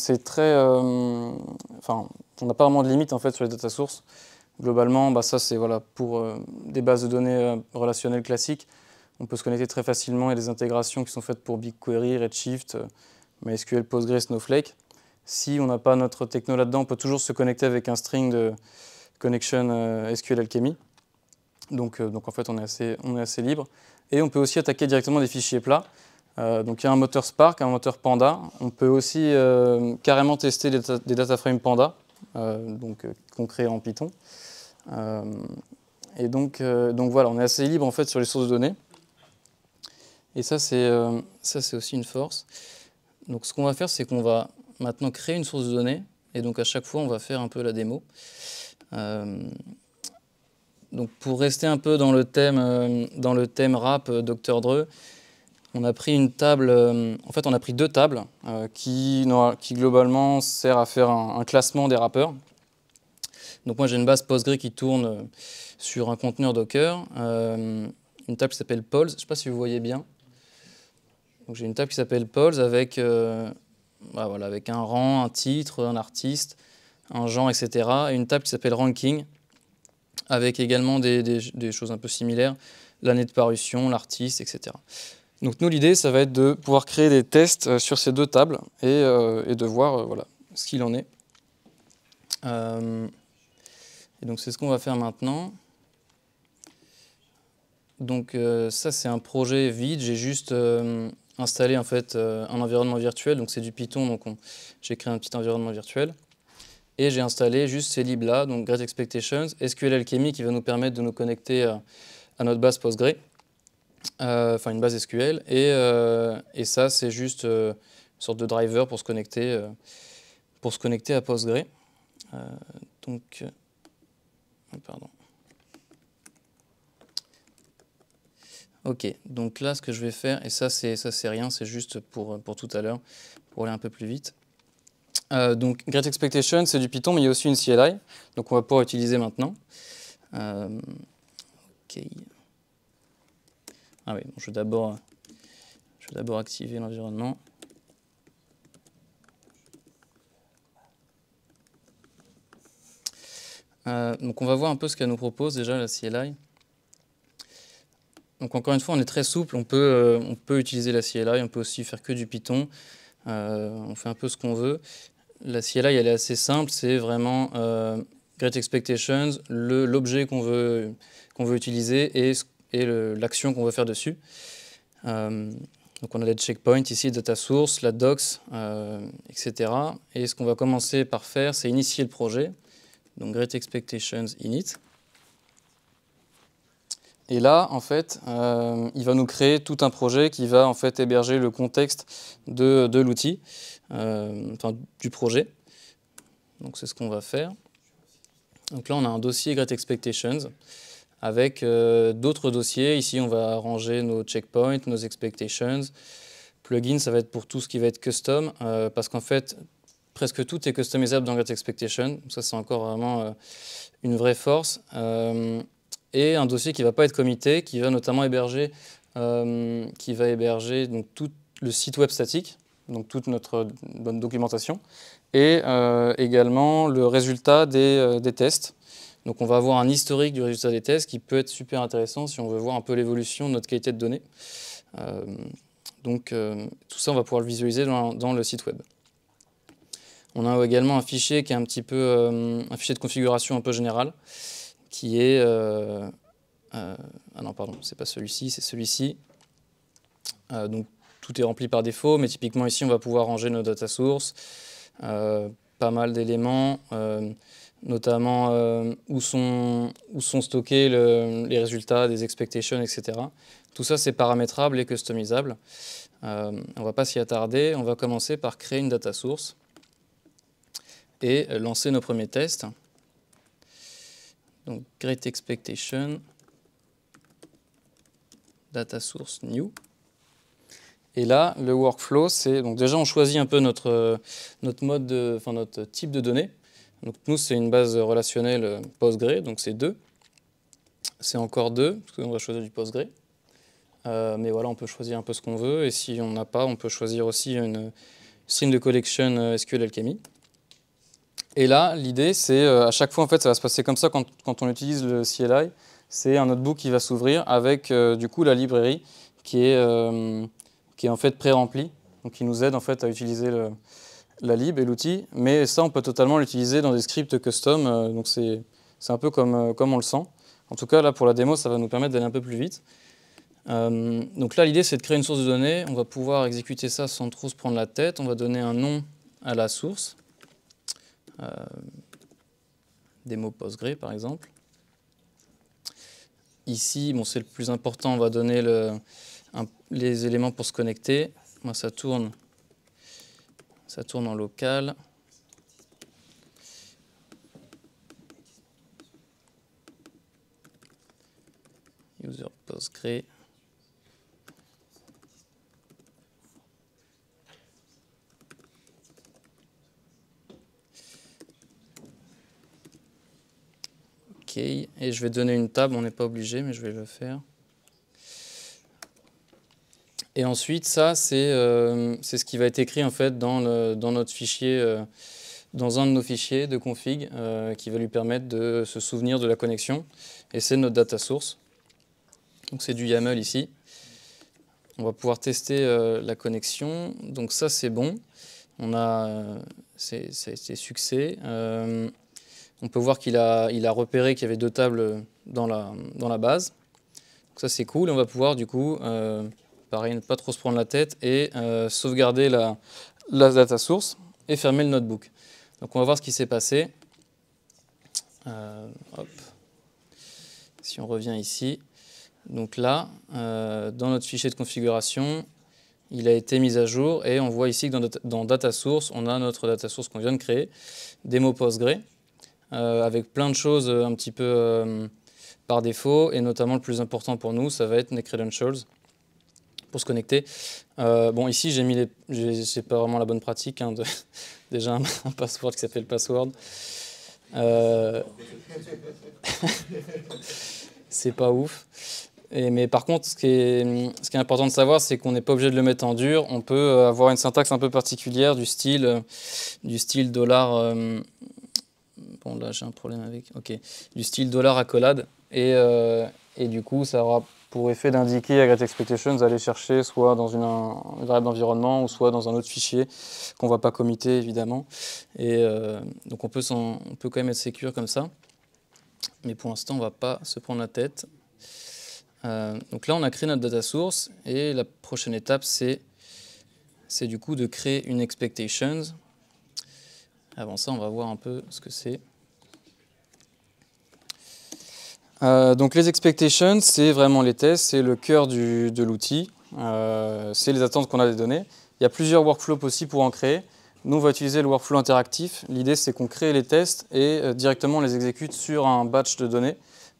n'a pas vraiment de limite en fait sur les data sources. Globalement, ça c'est pour des bases de données relationnelles classiques. On peut se connecter très facilement. Il y a des intégrations qui sont faites pour BigQuery, Redshift, MySQL, Postgre, Snowflake. Si on n'a pas notre techno là-dedans, on peut toujours se connecter avec un string de connection SQL Alchemy. Donc en fait, on est assez libre. Et on peut aussi attaquer directement des fichiers plats. Donc il y a un moteur Spark, un moteur Panda. On peut aussi carrément tester des data frames Panda, qu'on crée en Python. Et donc voilà, on est assez libre en fait sur les sources de données. Et ça c'est aussi une force. Donc ce qu'on va faire, c'est qu'on va maintenant créer une source de données. Et donc à chaque fois, on va faire un peu la démo. Donc pour rester un peu dans le thème rap Dr. Dre, on a pris une table, en fait on a pris deux tables qui globalement sert à faire un classement des rappeurs. Donc moi j'ai une base Postgre qui tourne sur un conteneur Docker, une table qui s'appelle Pols, je ne sais pas si vous voyez bien. Donc j'ai une table qui s'appelle Pols avec, voilà, avec un rang, un titre, un artiste, un genre, etc. Et une table qui s'appelle Ranking, avec également des choses un peu similaires, l'année de parution, l'artiste, etc. Donc nous, l'idée, ça va être de pouvoir créer des tests sur ces deux tables et de voir voilà, ce qu'il en est. Et donc c'est ce qu'on va faire maintenant. Donc ça, c'est un projet vide. J'ai juste installé en fait, un environnement virtuel. Donc c'est du Python, donc j'ai créé un petit environnement virtuel. Et j'ai installé juste ces libs-là, donc Great Expectations, SQL Alchemy qui va nous permettre de nous connecter à notre base Postgre, enfin une base SQL, et ça c'est juste une sorte de driver pour se connecter à Postgre. Pardon. Ok, donc là ce que je vais faire, et ça c'est rien, c'est juste pour tout à l'heure, pour aller un peu plus vite. Donc Great Expectations, c'est du Python, mais il y a aussi une CLI, donc on va pouvoir utiliser maintenant. Ok. Ah oui, bon, je vais d'abord activer l'environnement. Donc on va voir un peu ce qu'elle nous propose déjà, la CLI. Donc encore une fois, on est très souple, on peut utiliser la CLI, on peut aussi faire que du Python, on fait un peu ce qu'on veut. La CLI, elle est assez simple, c'est vraiment Great Expectations, l'objet qu'on veut utiliser et l'action qu'on veut faire dessus. Donc on a les checkpoints ici, data source, la docs, etc. Et ce qu'on va commencer par faire, c'est initier le projet. Donc Great Expectations init. Et là, en fait, il va nous créer tout un projet qui va en fait héberger le contexte de l'outil, enfin du projet. Donc c'est ce qu'on va faire. Donc là, on a un dossier Great Expectations avec d'autres dossiers. Ici, on va ranger nos checkpoints, nos expectations. Plugin, ça va être pour tout ce qui va être custom, parce qu'en fait, presque tout est customisable dans Great Expectations. Ça, c'est encore vraiment une vraie force. Et un dossier qui ne va pas être commité, qui va notamment héberger, donc, tout le site web statique, donc toute notre bonne documentation, et également le résultat des tests. Donc on va avoir un historique du résultat des tests qui peut être super intéressant si on veut voir un peu l'évolution de notre qualité de données. Tout ça, on va pouvoir le visualiser dans le site web. On a également un fichier qui est un petit peu un fichier de configuration un peu général, qui est... ah non, pardon, c'est pas celui-ci, c'est celui-ci. Donc tout est rempli par défaut, mais typiquement ici, on va pouvoir ranger nos data sources, pas mal d'éléments, notamment où sont stockés les résultats des expectations, etc. Tout ça, c'est paramétrable et customisable. On ne va pas s'y attarder. On va commencer par créer une data source et lancer nos premiers tests. Donc, Great Expectation, data source new. Et là, le workflow, c'est donc déjà on choisit un peu notre type de données. Donc nous, c'est une base relationnelle Postgre, donc c'est 2. C'est encore 2, parce qu'on va choisir du Postgre. Mais voilà, on peut choisir un peu ce qu'on veut. Et si on n'a pas, on peut choisir aussi une string de collection SQL Alchemy. Et là, l'idée, c'est à chaque fois, en fait, ça va se passer comme ça quand on utilise le CLI. C'est un notebook qui va s'ouvrir avec du coup la librairie qui est en fait pré-remplie, donc qui nous aide en fait à utiliser la lib et l'outil. Mais ça, on peut totalement l'utiliser dans des scripts custom. Donc c'est un peu comme on le sent. En tout cas, là, pour la démo, ça va nous permettre d'aller un peu plus vite. Donc là, l'idée, c'est de créer une source de données. On va pouvoir exécuter ça sans trop se prendre la tête. On va donner un nom à la source. Démo Postgre, par exemple. Ici, bon, c'est le plus important, on va donner les éléments pour se connecter. Moi, ça tourne en local. User Postgre. OK, et je vais donner une table, on n'est pas obligé, mais je vais le faire. Et ensuite, ça, c'est ce qui va être écrit en fait dans notre fichier, dans un de nos fichiers de config, qui va lui permettre de se souvenir de la connexion. Et c'est notre data source. Donc c'est du YAML ici. On va pouvoir tester la connexion. Donc ça, c'est bon. C'est succès. On peut voir qu'il a repéré qu'il y avait 2 tables dans la base. Donc ça, c'est cool. On va pouvoir, du coup, pareil, ne pas trop se prendre la tête et sauvegarder la data source et fermer le notebook. Donc on va voir ce qui s'est passé. Hop. Si on revient ici. Donc là, dans notre fichier de configuration, il a été mis à jour et on voit ici que dans data source, on a notre data source qu'on vient de créer, démo Postgre, avec plein de choses un petit peu par défaut, et notamment le plus important pour nous, ça va être les credentials pour se connecter. Bon, ici, j'ai pas vraiment la bonne pratique, hein, déjà un password qui s'appelle password. C'est pas ouf. Mais par contre, ce qui est important de savoir, c'est qu'on n'est pas obligé de le mettre en dur. On peut avoir une syntaxe un peu particulière du style dollar. Bon, là, j'ai un problème avec. OK. Du style dollar accolade. Et du coup, ça aura pour effet d'indiquer à getExpectations d'aller chercher soit dans une variable d'environnement ou soit dans un autre fichier qu'on ne va pas committer, évidemment. Et donc, on peut quand même être sécure comme ça. Mais pour l'instant, on ne va pas se prendre la tête. Donc là, on a créé notre data source et la prochaine étape, c'est du coup de créer une expectations. Avant ça, on va voir un peu ce que c'est. Donc les expectations, c'est vraiment les tests, c'est le cœur de l'outil, c'est les attentes qu'on a des données. Il y a plusieurs workflows possibles pour en créer. Nous, on va utiliser le workflow interactif. L'idée, c'est qu'on crée les tests et directement on les exécute sur un batch de données.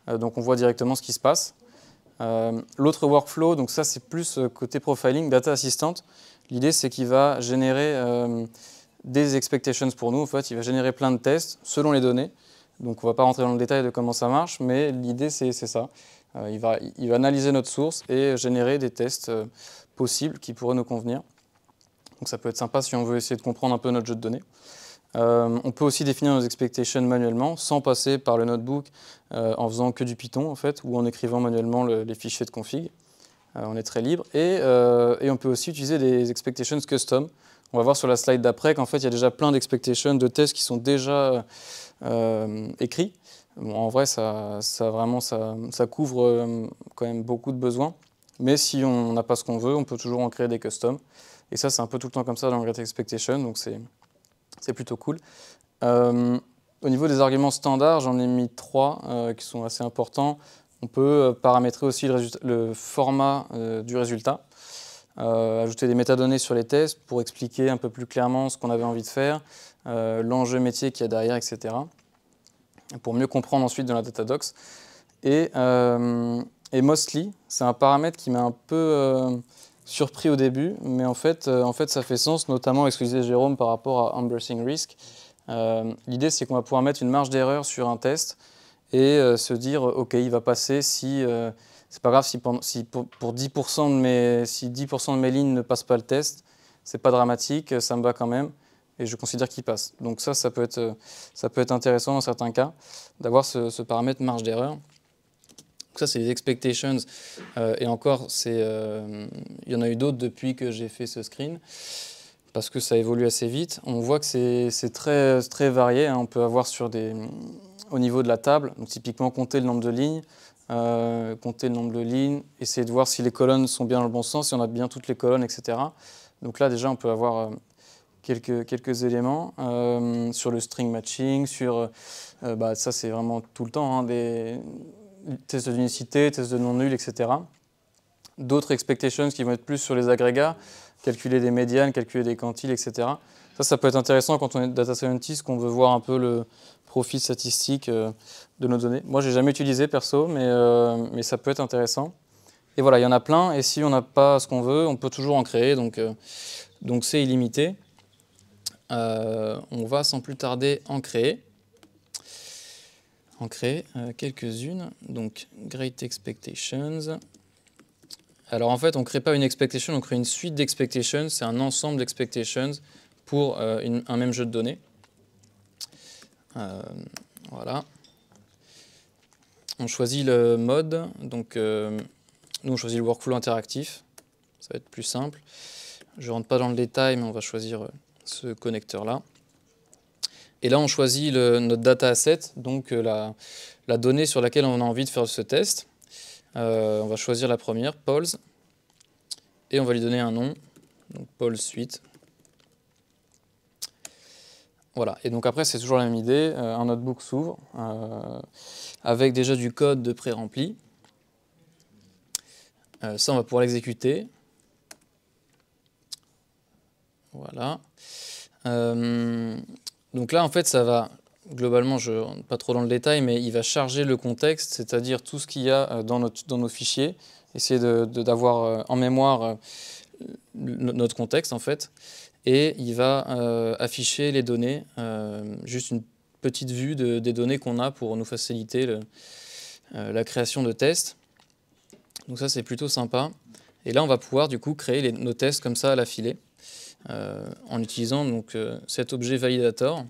Donc on voit directement ce qui se passe. L'autre workflow, donc ça c'est plus côté profiling, Data Assistant. L'idée c'est qu'il va générer des expectations pour nous. En fait, il va générer plein de tests selon les données. Donc on ne va pas rentrer dans le détail de comment ça marche, mais l'idée c'est ça. Il va analyser notre source et générer des tests possibles qui pourraient nous convenir. Donc ça peut être sympa si on veut essayer de comprendre un peu notre jeu de données. On peut aussi définir nos expectations manuellement, sans passer par le notebook, en faisant que du Python en fait, ou en écrivant manuellement les fichiers de config. On est très libre. Et on peut aussi utiliser des expectations custom. On va voir sur la slide d'après qu'en fait, il y a déjà plein d'expectations, de tests qui sont déjà écrits. Bon, en vrai, ça couvre quand même beaucoup de besoins. Mais si on n'a pas ce qu'on veut, on peut toujours en créer des custom. Et ça, c'est un peu tout le temps comme ça dans le getExpectation, donc c'est plutôt cool. Au niveau des arguments standards, j'en ai mis 3 qui sont assez importants. On peut paramétrer aussi le format du résultat, ajouter des métadonnées sur les tests pour expliquer un peu plus clairement ce qu'on avait envie de faire, l'enjeu métier qu'il y a derrière, etc. Pour mieux comprendre ensuite dans la Datadocs. Et Mostly, c'est un paramètre qui m'a un peu surpris au début, mais en fait, ça fait sens, notamment avec ce que disait Jérôme par rapport à Embarrassing Risk. L'idée, c'est qu'on va pouvoir mettre une marge d'erreur sur un test et se dire, OK, il va passer si... c'est pas grave si pour 10% de mes lignes ne passent pas le test, c'est pas dramatique, ça me va quand même, et je considère qu'il passe. Donc ça peut être intéressant dans certains cas, d'avoir ce paramètre marge d'erreur. Ça, c'est les expectations. Et encore, il y en a eu d'autres depuis que j'ai fait ce screen, parce que ça évolue assez vite. On voit que c'est très, très varié. Hein. On peut avoir sur des au niveau de la table. Donc typiquement compter le nombre de lignes, essayer de voir si les colonnes sont bien dans le bon sens, si on a bien toutes les colonnes, etc. Donc là déjà on peut avoir quelques éléments sur le string matching, sur ça c'est vraiment tout le temps, hein, des tests d'unicité, tests de non nul, etc. D'autres expectations qui vont être plus sur les agrégats, calculer des médianes, calculer des quantiles, etc. Ça peut être intéressant quand on est data scientist, qu'on veut voir un peu le profil statistique de nos données. Moi, je n'ai jamais utilisé perso, mais ça peut être intéressant. Et voilà, il y en a plein, et si on n'a pas ce qu'on veut, on peut toujours en créer, donc c'est illimité. On va sans plus tarder en créer. Quelques-unes. Donc, Great Expectations. Alors en fait, on ne crée pas une expectation, on crée une suite d'expectations. C'est un ensemble d'expectations pour un même jeu de données. Voilà. On choisit le mode. Donc, nous, on choisit le workflow interactif. Ça va être plus simple. Je ne rentre pas dans le détail, mais on va choisir ce connecteur-là. Et là, on choisit notre data asset, donc la donnée sur laquelle on a envie de faire ce test. On va choisir la première, polls, et on va lui donner un nom, donc polls suite. Voilà, et donc après c'est toujours la même idée, un notebook s'ouvre avec déjà du code de pré-rempli. Ça on va pouvoir l'exécuter. Voilà. Donc là en fait ça va, globalement je ne rentre pas trop dans le détail, mais il va charger le contexte, c'est-à-dire tout ce qu'il y a dans nos fichiers, essayer d'avoir en mémoire notre contexte en fait. Et il va afficher les données, juste une petite vue des données qu'on a pour nous faciliter la création de tests. Donc ça c'est plutôt sympa. Et là on va pouvoir du coup créer nos tests comme ça à la filée, en utilisant donc, cet objet validator.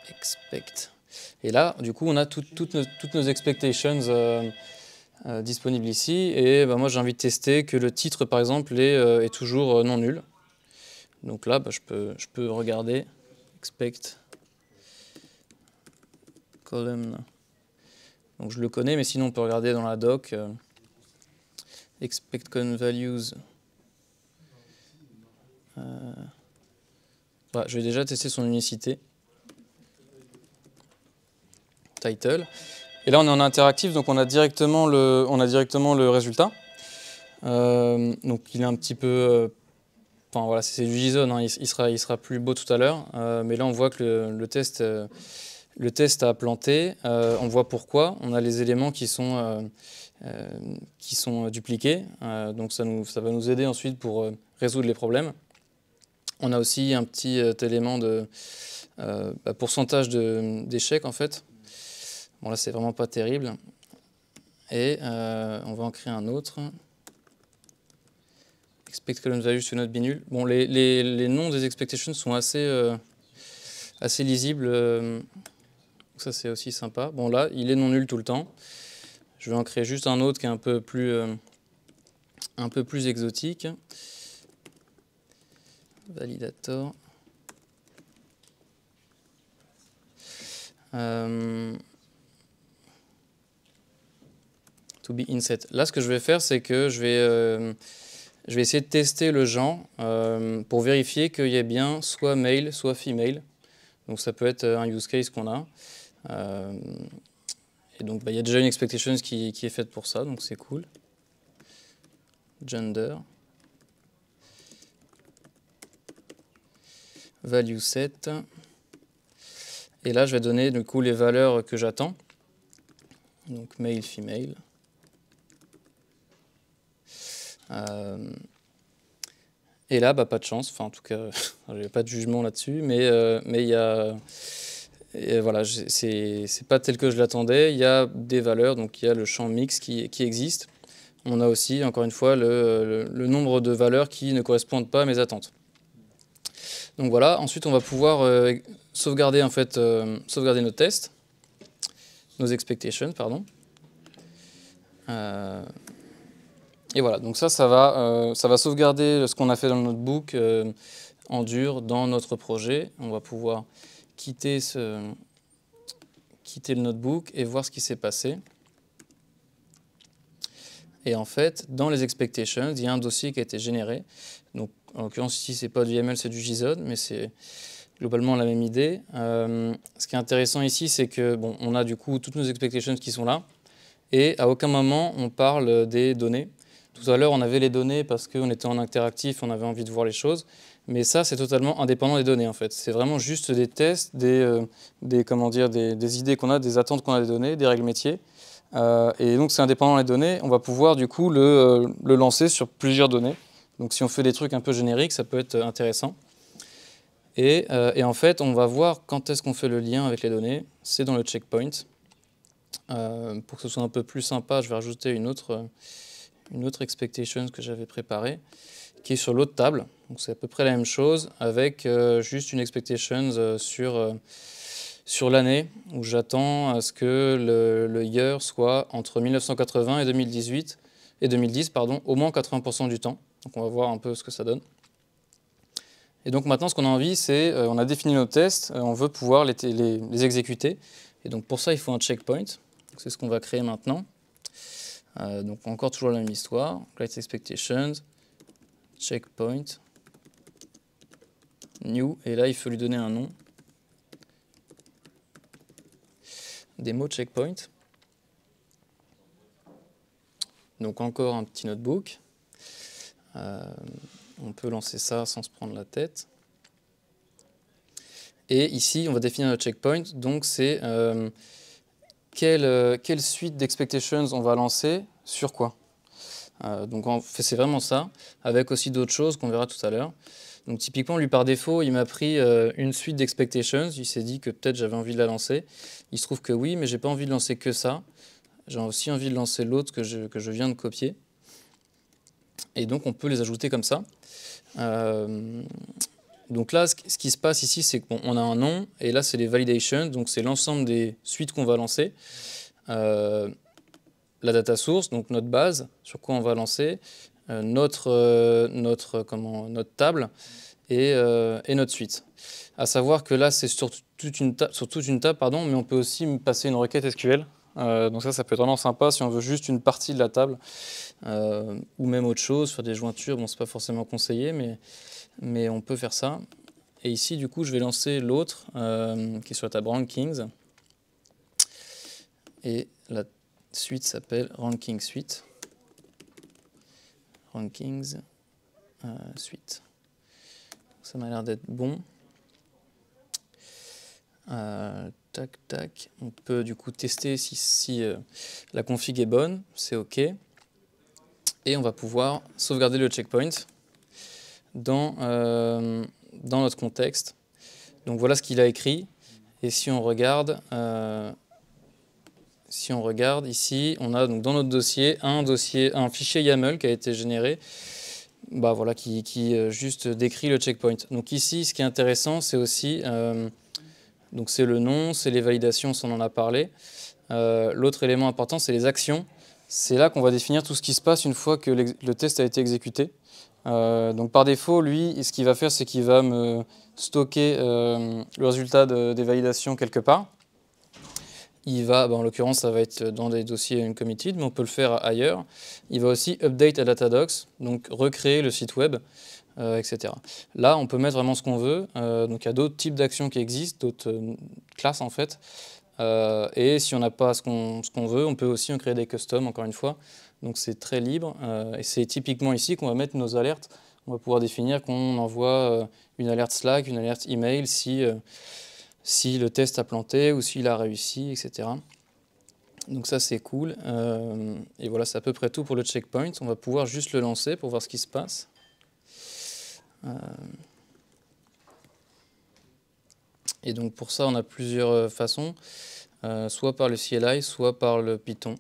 Expect. Et là du coup on a toutes nos expectations disponible ici, et moi j'ai envie de tester que le titre par exemple est toujours non nul. Donc là je peux regarder expect column. Donc je le connais, mais sinon on peut regarder dans la doc expect column values. Voilà, je vais déjà tester son unicité. Title. Et là, on est en interactif, donc on a directement le résultat. Donc il est un petit peu... Enfin voilà, c'est du JSON, hein, il sera plus beau tout à l'heure. Mais là, on voit que le test a planté. On voit pourquoi. On a les éléments qui sont dupliqués. Donc ça va nous aider ensuite pour résoudre les problèmes. On a aussi un petit élément de pourcentage d'échecs, en fait. Bon, là, c'est vraiment pas terrible. Et on va en créer un autre. Expect column value to not be null. Bon, les noms des expectations sont assez lisibles. Ça, c'est aussi sympa. Bon, là, il est non nul tout le temps. Je vais en créer juste un autre qui est un peu plus exotique. Validator. To be inset. Là, ce que je vais faire, c'est que je vais essayer de tester le genre pour vérifier qu'il y ait bien soit male, soit female. Donc ça peut être un use case qu'on a. Et donc il y a déjà une expectation qui est faite pour ça, donc c'est cool. Gender. Value set. Et là, je vais donner du coup les valeurs que j'attends. Donc male, female. Et là, pas de chance. Enfin, en tout cas, il n'y a pas de jugement là-dessus, mais il y a... Et voilà, c'est pas tel que je l'attendais. Il y a des valeurs, donc il y a le champ mix qui existe. On a aussi, encore une fois, le nombre de valeurs qui ne correspondent pas à mes attentes. Donc voilà, ensuite on va pouvoir sauvegarder nos tests, nos expectations, pardon. Et voilà, donc ça va sauvegarder ce qu'on a fait dans le notebook en dur dans notre projet. On va pouvoir quitter le notebook et voir ce qui s'est passé. Et en fait, dans les expectations, il y a un dossier qui a été généré. Donc, en l'occurrence, ici, ce n'est pas du YAML, c'est du JSON, mais c'est globalement la même idée. Ce qui est intéressant ici, c'est que bon, on a du coup toutes nos expectations qui sont là, et à aucun moment on parle des données. Tout à l'heure, on avait les données parce qu'on était en interactif, on avait envie de voir les choses, mais ça, c'est totalement indépendant des données en fait. C'est vraiment juste des tests, des idées qu'on a, des attentes qu'on a des données, des règles métiers. Et donc, c'est indépendant des données. On va pouvoir du coup le lancer sur plusieurs données. Donc, si on fait des trucs un peu génériques, ça peut être intéressant. Et en fait, on va voir quand est-ce qu'on fait le lien avec les données. C'est dans le checkpoint. Pour que ce soit un peu plus sympa, je vais rajouter une autre expectation que j'avais préparée, qui est sur l'autre table. Donc c'est à peu près la même chose, avec juste une expectation sur l'année, où j'attends à ce que le year soit entre 1980 et 2010, au moins 80% du temps. Donc on va voir un peu ce que ça donne. Et donc maintenant, ce qu'on a envie, c'est, on a défini nos tests, on veut pouvoir les exécuter. Et donc pour ça, il faut un checkpoint. C'est ce qu'on va créer maintenant. Donc encore toujours la même histoire. Great expectations, checkpoint, new. Et là, il faut lui donner un nom. Demo checkpoint. Donc encore un petit notebook. On peut lancer ça sans se prendre la tête. Et ici, on va définir notre checkpoint. Donc, c'est quelle suite d'expectations on va lancer sur quoi. Donc, c'est vraiment ça, avec aussi d'autres choses qu'on verra tout à l'heure. Donc, typiquement, lui, par défaut, il m'a pris une suite d'expectations. Il s'est dit que peut-être j'avais envie de la lancer. Il se trouve que oui, mais j'ai pas envie de lancer que ça. J'ai aussi envie de lancer l'autre que je viens de copier. Et donc, on peut les ajouter comme ça. Donc là, ce qui se passe ici, c'est qu'on a un nom, et là, c'est les validations, donc c'est l'ensemble des suites qu'on va lancer. La data source, donc notre base, sur quoi on va lancer, notre table et notre suite. À savoir que là, c'est sur toute une table, pardon, mais on peut aussi passer une requête SQL. Donc ça peut être vraiment sympa si on veut juste une partie de la table, ou même autre chose, faire des jointures. Bon, c'est pas forcément conseillé, mais on peut faire ça. Et ici, du coup, je vais lancer l'autre, qui est sur la table Rankings. Et la suite s'appelle Ranking Suite. Rankings Suite. Ça m'a l'air d'être bon. Tac, tac. On peut du coup tester si la config est bonne, c'est OK. Et on va pouvoir sauvegarder le checkpoint dans notre contexte. Donc voilà ce qu'il a écrit. Et si on regarde ici, on a donc dans notre dossier un fichier YAML qui a été généré, voilà, qui juste décrit le checkpoint. Donc ici, ce qui est intéressant, c'est aussi donc c'est le nom, c'est les validations, on en a parlé. L'autre élément important, c'est les actions. C'est là qu'on va définir tout ce qui se passe une fois que le test a été exécuté. Donc par défaut, lui, ce qu'il va faire, c'est qu'il va me stocker le résultat des validations quelque part. Il va, en l'occurrence, ça va être dans des dossiers uncommitted, mais on peut le faire ailleurs. Il va aussi update à Datadocs, donc recréer le site web, etc. Là, on peut mettre vraiment ce qu'on veut. Donc il y a d'autres types d'actions qui existent, d'autres classes en fait. Et si on n'a pas ce qu'on veut, on peut aussi en créer des customs, encore une fois. Donc c'est très libre. Et c'est typiquement ici qu'on va mettre nos alertes. On va pouvoir définir qu'on envoie une alerte Slack, une alerte email si le test a planté ou s'il a réussi, etc. Donc ça c'est cool. Et voilà, c'est à peu près tout pour le checkpoint. On va pouvoir juste le lancer pour voir ce qui se passe. Et donc pour ça, on a plusieurs façons, soit par le CLI, soit par le Python.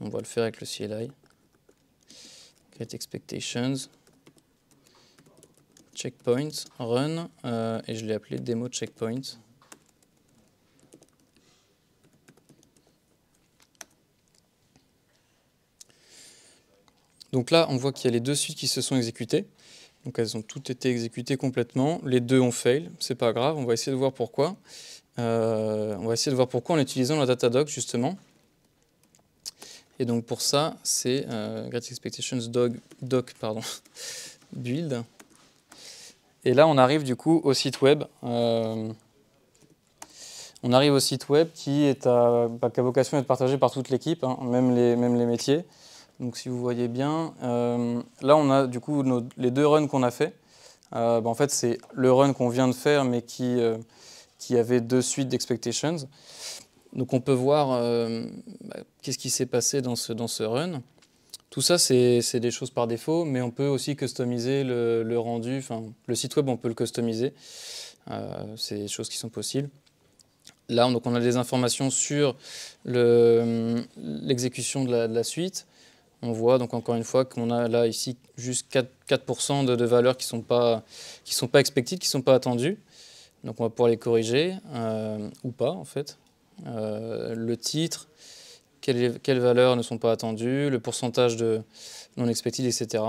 On va le faire avec le CLI. Create expectations, checkpoint, run, et je l'ai appelé demo checkpoint. Donc là, on voit qu'il y a les deux suites qui se sont exécutées. Donc elles ont toutes été exécutées complètement. Les deux ont fail, c'est pas grave, on va essayer de voir pourquoi. On va essayer de voir pourquoi en utilisant la Datadog justement. Et donc pour ça, c'est Great Expectations doc build. Et là, on arrive du coup au site web. On arrive au site web qui a vocation à être partagé par toute l'équipe, hein, même les métiers. Donc si vous voyez bien, là on a du coup les deux runs qu'on a fait. En fait, c'est le run qu'on vient de faire, mais qui avait deux suites d'expectations. Donc on peut voir qu'est-ce qui s'est passé dans ce run. Tout ça, c'est des choses par défaut, mais on peut aussi customiser le rendu. Enfin, le site web, on peut le customiser. C'est des choses qui sont possibles. Là, donc on a des informations sur l'exécution de la suite. On voit donc encore une fois qu'on a là ici juste 4% de valeurs qui sont pas expected, qui ne sont pas attendues. Donc on va pouvoir les corriger ou pas en fait. Le titre, quelles valeurs ne sont pas attendues, le pourcentage de non expected, etc.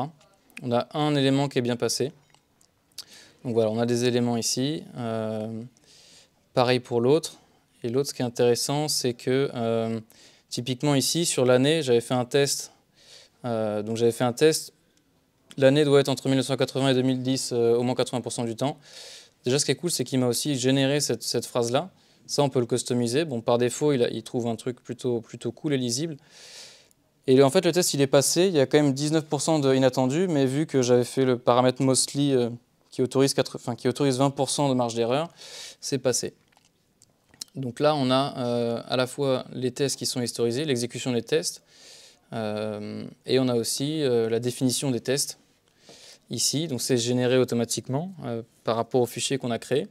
On a un élément qui est bien passé. Donc voilà, on a des éléments ici. Pareil pour l'autre. Et l'autre, ce qui est intéressant, c'est que typiquement ici, sur l'année, j'avais fait un test. L'année doit être entre 1980 et 2010, au moins 80% du temps. Déjà, ce qui est cool, c'est qu'il m'a aussi généré cette phrase-là. Ça, on peut le customiser. Bon, par défaut, il trouve un truc plutôt cool et lisible. Et en fait, le test, il est passé. Il y a quand même 19% d'inattendus, mais vu que j'avais fait le paramètre mostly qui autorise 20% de marge d'erreur, c'est passé. Donc là, on a à la fois les tests qui sont historisés, l'exécution des tests, et on a aussi la définition des tests ici. Donc c'est généré automatiquement par rapport au fichier qu'on a créé.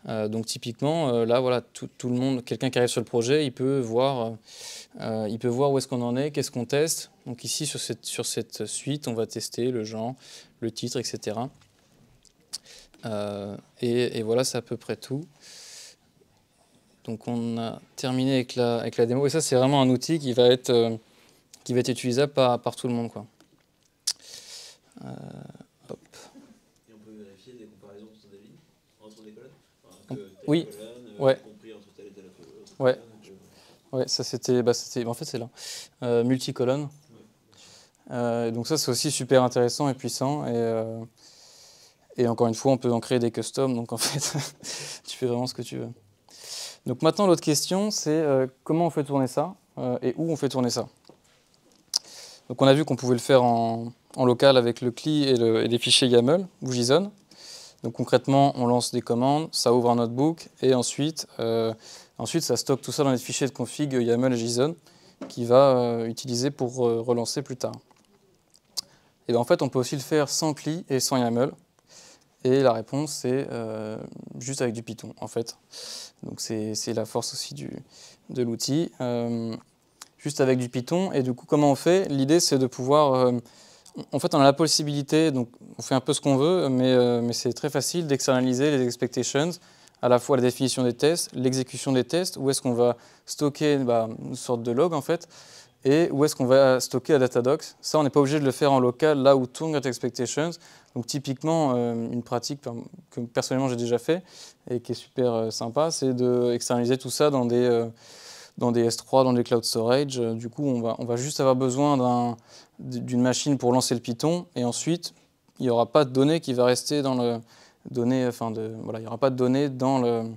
Donc typiquement, là, voilà, tout le monde, quelqu'un qui arrive sur le projet, il peut voir où est-ce qu'on en est, qu'est-ce qu'on teste. Donc ici, sur cette suite, on va tester le genre, le titre, etc. Et voilà, c'est à peu près tout. Donc on a terminé avec la démo. Et ça, c'est vraiment un outil qui va être utilisable par tout le monde, quoi. Hop. Et on peut vérifier des comparaisons sur des lignes, entre des colonnes, enfin, oui, colonnes, ouais. compris entre telle et telle autre ouais. colonne. Ouais, ça c'était, en fait c'est là, multicolonne. Donc ça c'est aussi super intéressant et puissant. Et encore une fois, on peut en créer des customs. Donc en fait, tu fais vraiment ce que tu veux. Donc maintenant, l'autre question, c'est comment on fait tourner ça et où on fait tourner ça. Donc on a vu qu'on pouvait le faire en local avec le CLI et les fichiers YAML ou JSON. Donc concrètement, on lance des commandes, ça ouvre un notebook et ensuite ça stocke tout ça dans les fichiers de config YAML et JSON qu'il va utiliser pour relancer plus tard. Et bien en fait, on peut aussi le faire sans CLI et sans YAML. Et la réponse, c'est juste avec du Python, en fait. Donc c'est la force aussi de l'outil. Juste avec du Python. Et du coup, comment on fait? L'idée, c'est de pouvoir... en fait, on a la possibilité, donc on fait un peu ce qu'on veut, mais c'est très facile d'externaliser les expectations, à la fois la définition des tests, l'exécution des tests, où est-ce qu'on va stocker une sorte de log, en fait, et où est-ce qu'on va stocker la Datadog. Ça, on n'est pas obligé de le faire en local, là où tourne Great Expectations. Donc typiquement, une pratique que personnellement j'ai déjà fait et qui est super sympa, c'est d'externaliser tout ça dans des S3, dans des cloud storage. Du coup, on va juste avoir besoin d'une machine pour lancer le Python et ensuite, il n'y aura pas de données qui va rester dans le il n'y aura pas de données dans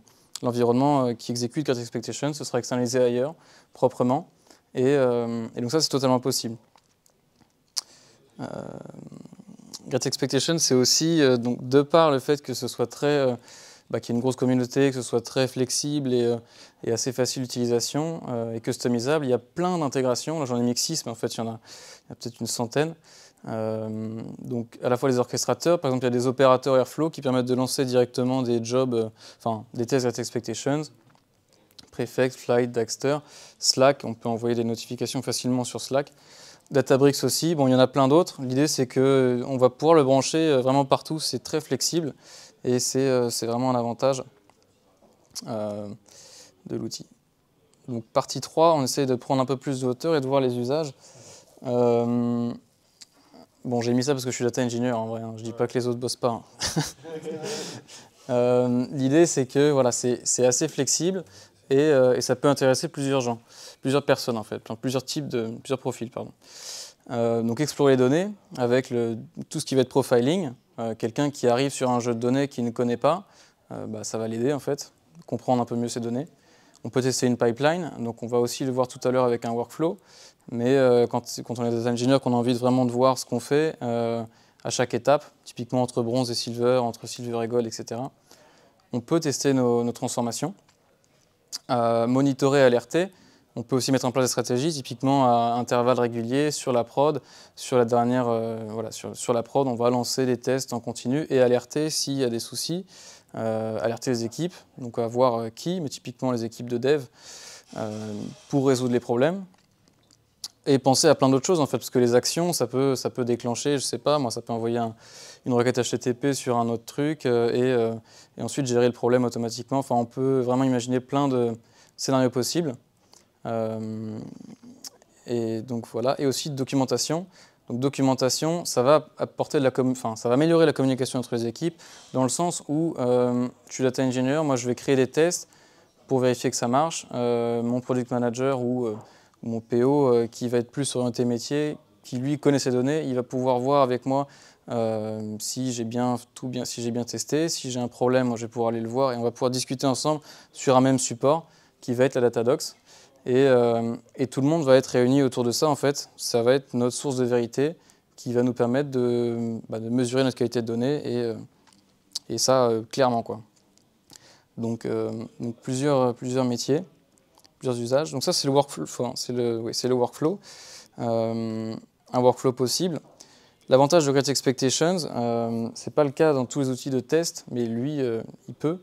l'environnement qui exécute Great Expectations. Ce sera externalisé ailleurs, proprement. Et donc ça, c'est totalement possible. Great Expectations, c'est aussi, donc, de par le fait que ce soit très, qu'il y ait une grosse communauté, que ce soit très flexible et assez facile d'utilisation et customisable, il y a plein d'intégrations. Là, j'en ai mis que 6, mais en fait, il y a peut-être une centaine. Donc, à la fois les orchestrateurs, par exemple, il y a des opérateurs Airflow qui permettent de lancer directement des jobs, des tests Great Expectations. Prefect, Flight, Daxter, Slack, on peut envoyer des notifications facilement sur Slack. Databricks aussi, bon, il y en a plein d'autres. L'idée, c'est qu'on va pouvoir le brancher vraiment partout, c'est très flexible et c'est vraiment un avantage de l'outil. Donc, partie 3, on essaie de prendre un peu plus de hauteur et de voir les usages. Bon, j'ai mis ça parce que je suis data engineer en vrai, hein. Je dis pas que les autres bossent pas, hein. L'idée, c'est que voilà, c'est assez flexible et ça peut intéresser plusieurs gens, plusieurs personnes en fait, enfin, plusieurs profils, pardon. Donc explorer les données avec tout ce qui va être profiling. Quelqu'un qui arrive sur un jeu de données qu'il ne connaît pas, ça va l'aider en fait, comprendre un peu mieux ces données. On peut tester une pipeline, donc on va aussi le voir tout à l'heure avec un workflow, mais quand on est des ingénieurs, qu'on a envie vraiment de voir ce qu'on fait à chaque étape, typiquement entre bronze et silver, entre silver et gold, etc. On peut tester nos transformations, monitorer, alerter. On peut aussi mettre en place des stratégies, typiquement à intervalles réguliers sur la prod. Sur la dernière, sur la prod, on va lancer des tests en continu et alerter s'il y a des soucis, alerter les équipes, donc à voir qui, mais typiquement les équipes de dev, pour résoudre les problèmes. Et penser à plein d'autres choses en fait, parce que les actions, ça peut déclencher, je sais pas, moi ça peut envoyer une requête HTTP sur un autre truc et ensuite gérer le problème automatiquement. Enfin, on peut vraiment imaginer plein de scénarios possibles. Et donc voilà, et aussi de documentation. Donc documentation, ça va apporter ça va améliorer la communication entre les équipes dans le sens où je suis data engineer, moi je vais créer des tests pour vérifier que ça marche. Mon product manager ou mon PO qui va être plus orienté métier, qui lui connaît ses données, il va pouvoir voir avec moi si j'ai bien testé, si j'ai un problème, moi je vais pouvoir aller le voir et on va pouvoir discuter ensemble sur un même support qui va être la Datadocs. Et tout le monde va être réuni autour de ça en fait. Ça va être notre source de vérité qui va nous permettre de mesurer notre qualité de données et ça clairement quoi. Donc plusieurs métiers, plusieurs usages. Donc ça c'est le workflow. Enfin, c'est le workflow. Un workflow possible. L'avantage de Great Expectations, c'est pas le cas dans tous les outils de test, mais lui il peut,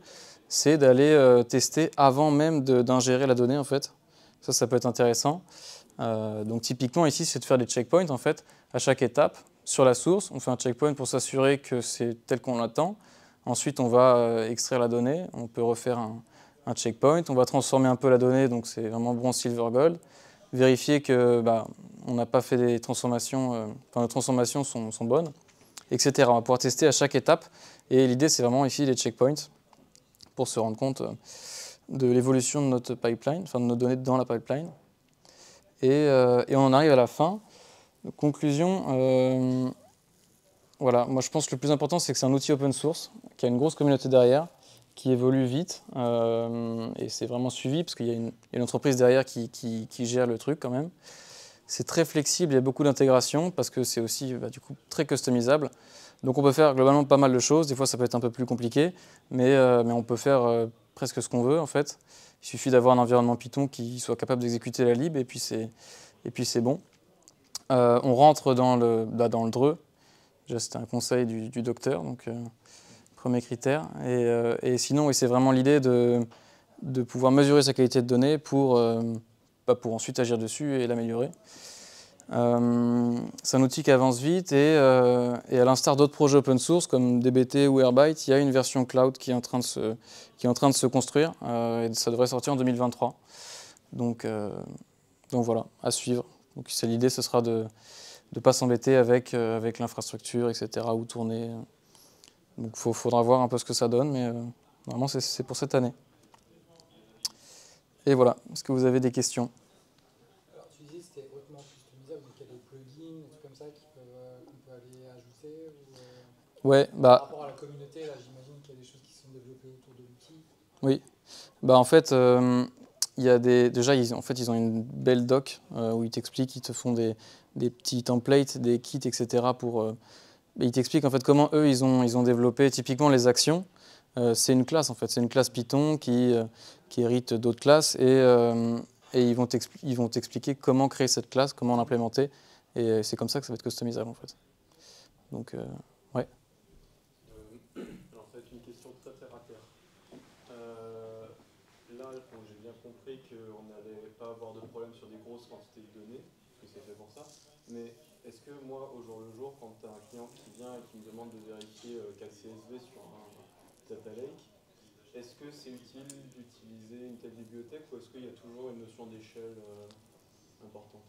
c'est d'aller tester avant même d'ingérer la donnée en fait. Ça peut être intéressant. Donc typiquement ici, c'est de faire des checkpoints en fait à chaque étape sur la source. On fait un checkpoint pour s'assurer que c'est tel qu'on l'attend. Ensuite, on va extraire la donnée. On peut refaire un checkpoint. On va transformer un peu la donnée, donc c'est vraiment bronze, silver, gold. Vérifier que on n'a pas fait des transformations, nos transformations sont bonnes, etc. On va pouvoir tester à chaque étape. Et l'idée, c'est vraiment ici les checkpoints pour se rendre compte de l'évolution de notre pipeline, enfin de nos données dans la pipeline. Et on en arrive à la fin. Conclusion, voilà, moi je pense que le plus important c'est que c'est un outil open source, qui a une grosse communauté derrière, qui évolue vite, et c'est vraiment suivi, parce qu'il y a une entreprise derrière qui gère le truc quand même. C'est très flexible, il y a beaucoup d'intégration, parce que c'est aussi du coup très customisable. Donc on peut faire globalement pas mal de choses, des fois ça peut être un peu plus compliqué, mais on peut faire presque ce qu'on veut en fait. Il suffit d'avoir un environnement Python qui soit capable d'exécuter la lib et puis c'est bon. On rentre dans le DRE. Déjà c'était un conseil du docteur, donc premier critère. Et sinon oui, c'est vraiment l'idée de pouvoir mesurer sa qualité de données pour ensuite agir dessus et l'améliorer. C'est un outil qui avance vite et à l'instar d'autres projets open source comme DBT ou Airbyte, il y a une version cloud qui est en train de se construire et ça devrait sortir en 2023. Donc voilà, à suivre. Donc l'idée, ce sera de ne pas s'embêter avec l'infrastructure, etc., où tourner. Donc il faudra voir un peu ce que ça donne, mais normalement c'est pour cette année. Et voilà, est-ce que vous avez des questions ? Ouais, par rapport à la communauté, là, j'imagine qu'il y a des choses qui sont développées autour de l'outil. Oui, en fait, il y a déjà ils ont une belle doc où ils t'expliquent, ils te font des petits templates, des kits, etc. Ils t'expliquent en fait comment eux ils ont développé typiquement les actions. C'est une classe en fait, c'est une classe Python qui hérite d'autres classes et ils vont t'expliquer comment créer cette classe, comment l'implémenter et c'est comme ça que ça va être customisable en fait. Donc ouais. Alors, ça va être une question très rapide. Là, j'ai bien compris qu'on n'allait pas avoir de problème sur des grosses quantités de données, parce que c'est fait pour ça. Mais est-ce que moi, au jour le jour, quand tu as un client qui vient et qui me demande de vérifier quel CSV sur un data lake, est-ce que c'est utile d'utiliser une telle bibliothèque ou est-ce qu'il y a toujours une notion d'échelle importante ?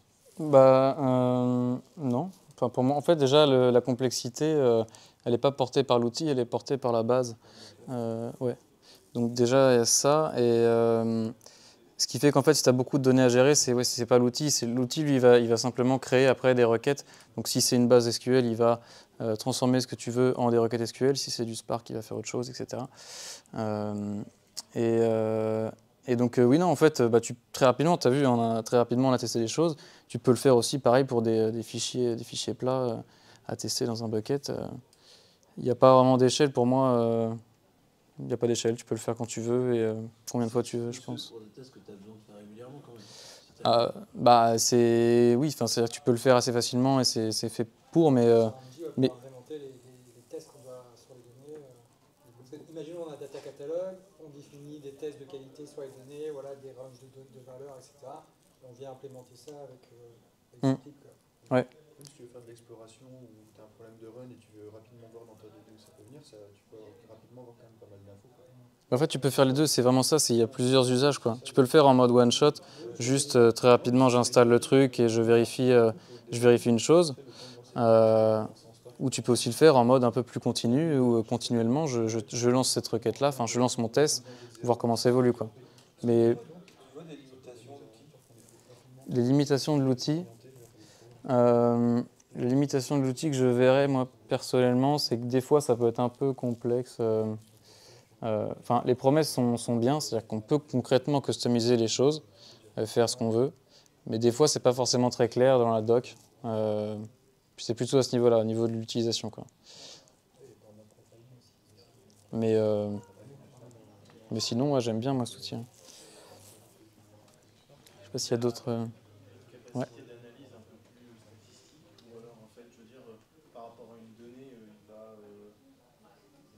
Non, Enfin, pour moi, en fait, déjà, la complexité, elle n'est pas portée par l'outil, elle est portée par la base. Ouais. Donc déjà, il y a ça. Et ce qui fait qu'en fait, si tu as beaucoup de données à gérer, c'est pas l'outil. L'outil, lui, il va simplement créer après des requêtes. Donc si c'est une base SQL, il va transformer ce que tu veux en des requêtes SQL. Si c'est du Spark, il va faire autre chose, etc. Et donc, oui, non, en fait, très rapidement, tu as vu, très rapidement, on a testé des choses. Tu peux le faire aussi, pareil, pour des fichiers plats à tester dans un bucket. Il n'y a pas vraiment d'échelle pour moi. Il n'y a pas d'échelle, tu peux le faire quand tu veux et combien de fois tu veux, je pense. Pour des tests que tu as besoin de faire régulièrement quand même. Oui, c'est-à-dire que tu peux le faire assez facilement et c'est fait pour, mais mais implémenter les tests qu'on doit sur les données. Imaginons on a un data catalogue, on définit des tests de qualité sur les données, voilà, des ranges de valeurs, etc. Et on vient implémenter ça avec Cyclic. Ouais. Si tu veux faire de l'exploration ou tu as un problème de run et tu veux rapidement voir dans ta donnée où ça peut venir, tu peux rapidement voir quand même pas mal d'infos. En fait, tu peux faire les deux, c'est vraiment ça, il y a plusieurs usages, quoi. Tu peux le faire en mode one shot, juste très rapidement j'installe le truc et je vérifie une chose. Ou tu peux aussi le faire en mode un peu plus continu, où continuellement je lance cette requête-là, enfin je lance mon test, voir comment ça évolue, quoi. Mais les limitations de l'outil, que je verrais moi personnellement, c'est que des fois ça peut être un peu complexe. Enfin, les promesses sont bien, c'est-à-dire qu'on peut concrètement customiser les choses, faire ce qu'on veut, mais des fois c'est pas forcément très clair dans la doc. C'est plutôt à ce niveau-là, au niveau de l'utilisation, quoi. Mais sinon, moi j'aime bien cet outil. Je sais pas s'il y a d'autres. Ouais. D'analyse un peu plus statistique, ou alors en fait, je veux dire, par rapport à une donnée, il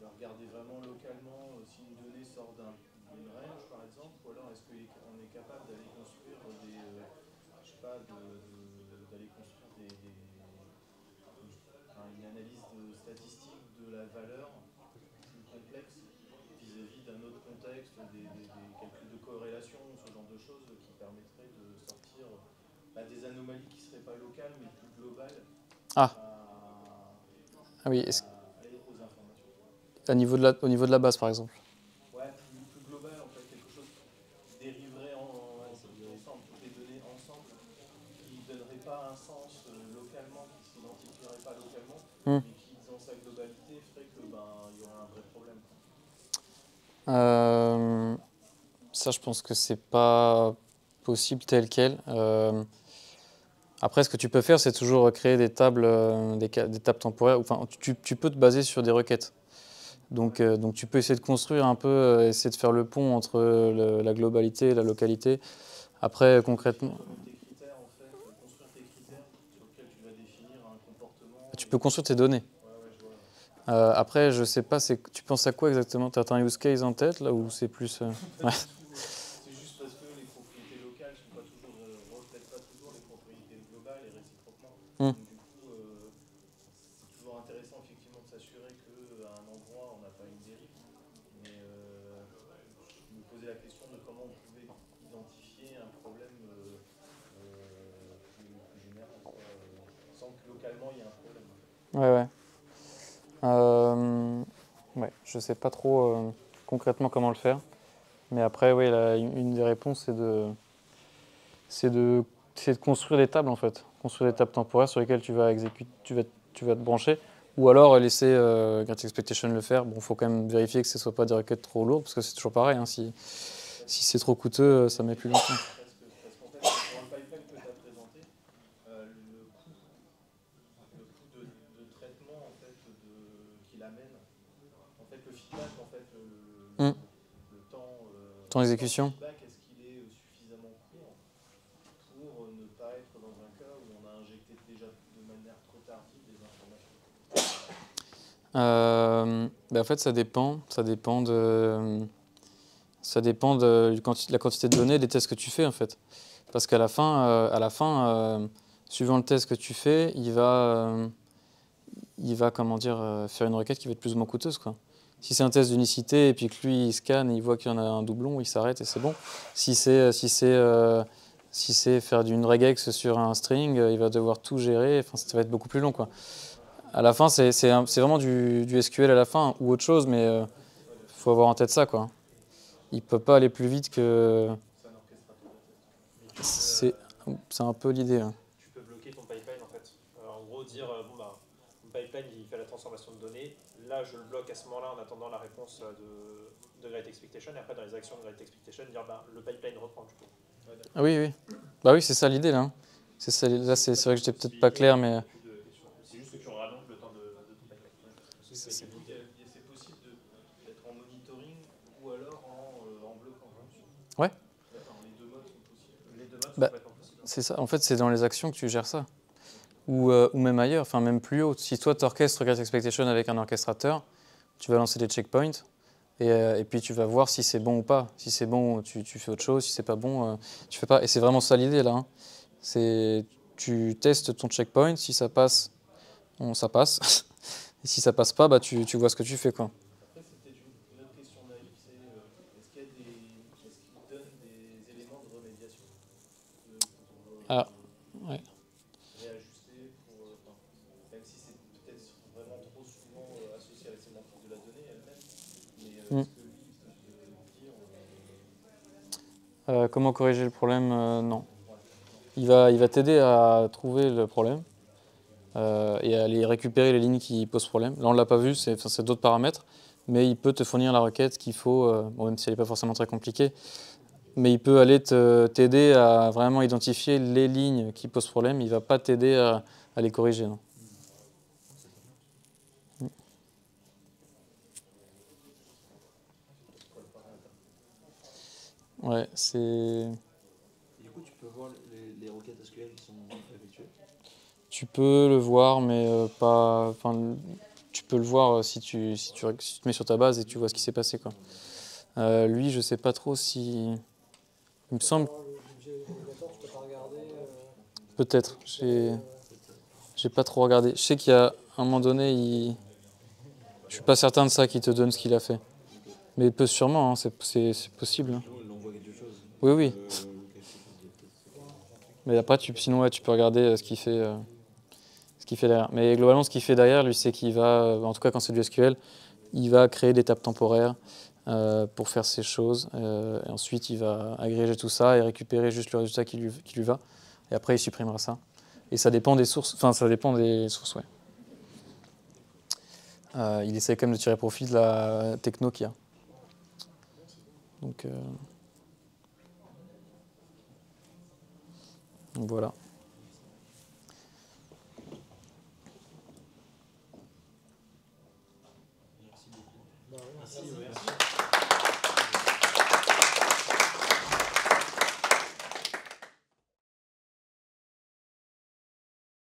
va regarder vraiment localement si une donnée sort d'une range, par exemple, ou alors est-ce qu'on est capable d'aller construire une analyse statistique de la valeur plus complexe vis-à-vis d'un autre contexte, des calculs de corrélation, ce genre de choses qui permettraient de sortir des anomalies qui ne seraient pas locales mais plus globales Oui, aux informations. Au niveau de la base, par exemple. Ouais, plus global, en fait, quelque chose qui dériverait ensemble, toutes les données ensemble, qui ne donnerait pas un sens localement, qui ne s'identifierait pas localement, mais qui, dans sa globalité, ferait que y aurait un vrai problème. Ça, je pense que c'est pas possible tel quel. Après, ce que tu peux faire, c'est toujours créer des tables, des tables temporaires. Enfin, tu peux te baser sur des requêtes. Donc tu peux essayer de construire un peu, essayer de faire le pont entre la globalité et la localité. Après, concrètement... Tu peux construire tes données. Après, je sais pas, tu penses à quoi exactement? Tu as un use case en tête là ou c'est plus... Ouais. C'est juste parce que les propriétés locales ne reflètent pas toujours les propriétés globales et réciproquement. Donc, du coup, c'est toujours intéressant effectivement de s'assurer qu'à un endroit on n'a pas une dérive. Mais je me posais la question de comment on pouvait identifier un problème plus général, sans que localement il y ait un problème. Ouais. Ouais, je sais pas trop concrètement comment le faire. Mais après, oui, une des réponses, c'est de construire des tables, en fait. Construire des tables temporaires sur lesquelles tu vas te brancher. Ou alors laisser Great Expectation le faire. Bon, il faut quand même vérifier que ce ne soit pas des requêtes trop lourdes, parce que c'est toujours pareil. Hein, si c'est trop coûteux, ça met plus longtemps. Parce qu'en fait, dans le pipeline que tu as présenté, le coût de traitement en fait, qu'il amène, en fait, le feedback, en fait, le temps d'exécution. Est-ce qu'il est suffisamment court pour ne pas être dans un cas où on a injecté déjà de manière trop tardive des informations? En fait, ça dépend de la quantité de données, des tests que tu fais, en fait. Parce qu'à la fin, suivant le test que tu fais, il va faire une requête qui va être plus ou moins coûteuse, quoi. Si c'est un test d'unicité et puis que lui il scanne et il voit qu'il y en a un doublon, il s'arrête et c'est bon. Si c'est Si c'est faire d'une regex sur un string, il va devoir tout gérer. Enfin, ça va être beaucoup plus long, quoi. À la fin, c'est vraiment du SQL à la fin ou autre chose, mais faut avoir en tête ça, quoi. Il peut pas aller plus vite que. C'est un peu l'idée. Hein. Tu peux bloquer ton pipeline en fait. En gros, dire bon bah, mon pipeline il fait la transformation de données. Là, je le bloque à ce moment-là en attendant la réponse de Great Expectation. Et après, dans les actions de Great Expectation, dire bah, le pipeline reprend du coup. Ah oui, oui. Bah oui, c'est ça l'idée là. C'est ça, là, c'est vrai que j'étais peut-être pas clair, mais. C'est juste que tu rallonges le temps de ton pipeline. C'est possible d'être en monitoring ou alors en bloquant. Ouais. D'accord, les deux modes sont possibles. Les deux modes sont Bah, complètement possibles. c'est ça. En fait, c'est dans les actions que tu gères ça. Ou même ailleurs, enfin même plus haut. Si toi, tu orchestres Great Expectation avec un orchestrateur, tu vas lancer des checkpoints et puis tu vas voir si c'est bon ou pas. Si c'est bon, tu fais autre chose. Si c'est pas bon, tu fais pas. Et c'est vraiment ça l'idée là. Hein. C'est tu testes ton checkpoint. Si ça passe, ça passe. Et si ça passe pas, bah tu vois ce que tu fais, quoi. Après, c'est peut-être une autre question naïve, c'est est-ce qu'il donne des éléments de remédiation Ah, ouais. réajuster pour, même si c'est peut-être vraiment trop souvent associé à la sémantique de la donnée elle-même, mais est-ce que lui, il peut te dire Comment corriger le problème non. Il va t'aider à trouver le problème et à aller récupérer les lignes qui posent problème. Là, on ne l'a pas vu, c'est d'autres paramètres, mais il peut te fournir la requête qu'il faut, bon, même si elle n'est pas forcément très compliquée, mais il peut aller t'aider à vraiment identifier les lignes qui posent problème. Il ne va pas t'aider à les corriger. Non. Ouais, c'est... Du coup, tu peux voir les requêtes SQL qui sont effectuées. Tu peux le voir, mais pas... Enfin, tu peux le voir si tu te mets sur ta base et tu vois ce qui s'est passé, quoi. Lui, je sais pas trop si... Il me semble... L'objet validateur, tu peux pas regarder. Peut-être. J'ai pas trop regardé. Je sais qu'il y a un moment donné, je suis pas certain de ça qui te donne ce qu'il a fait. Mais peut sûrement, hein, c'est possible. Hein. Il envoie quelque chose. Oui, oui. Mais après, sinon, ouais, tu peux regarder ce qu'il fait derrière. Mais globalement, ce qu'il fait derrière, lui, c'est qu'il va, en tout cas quand c'est du SQL, il va créer des tables temporaires pour faire ces choses. Et ensuite, il va agréger tout ça et récupérer juste le résultat qui lui va. Et après, il supprimera ça. Et ça dépend des sources. Enfin, ça dépend des sources, ouais. Il essaie quand même de tirer profit de la techno qu'il y a. Donc voilà. Bah, ouais, merci.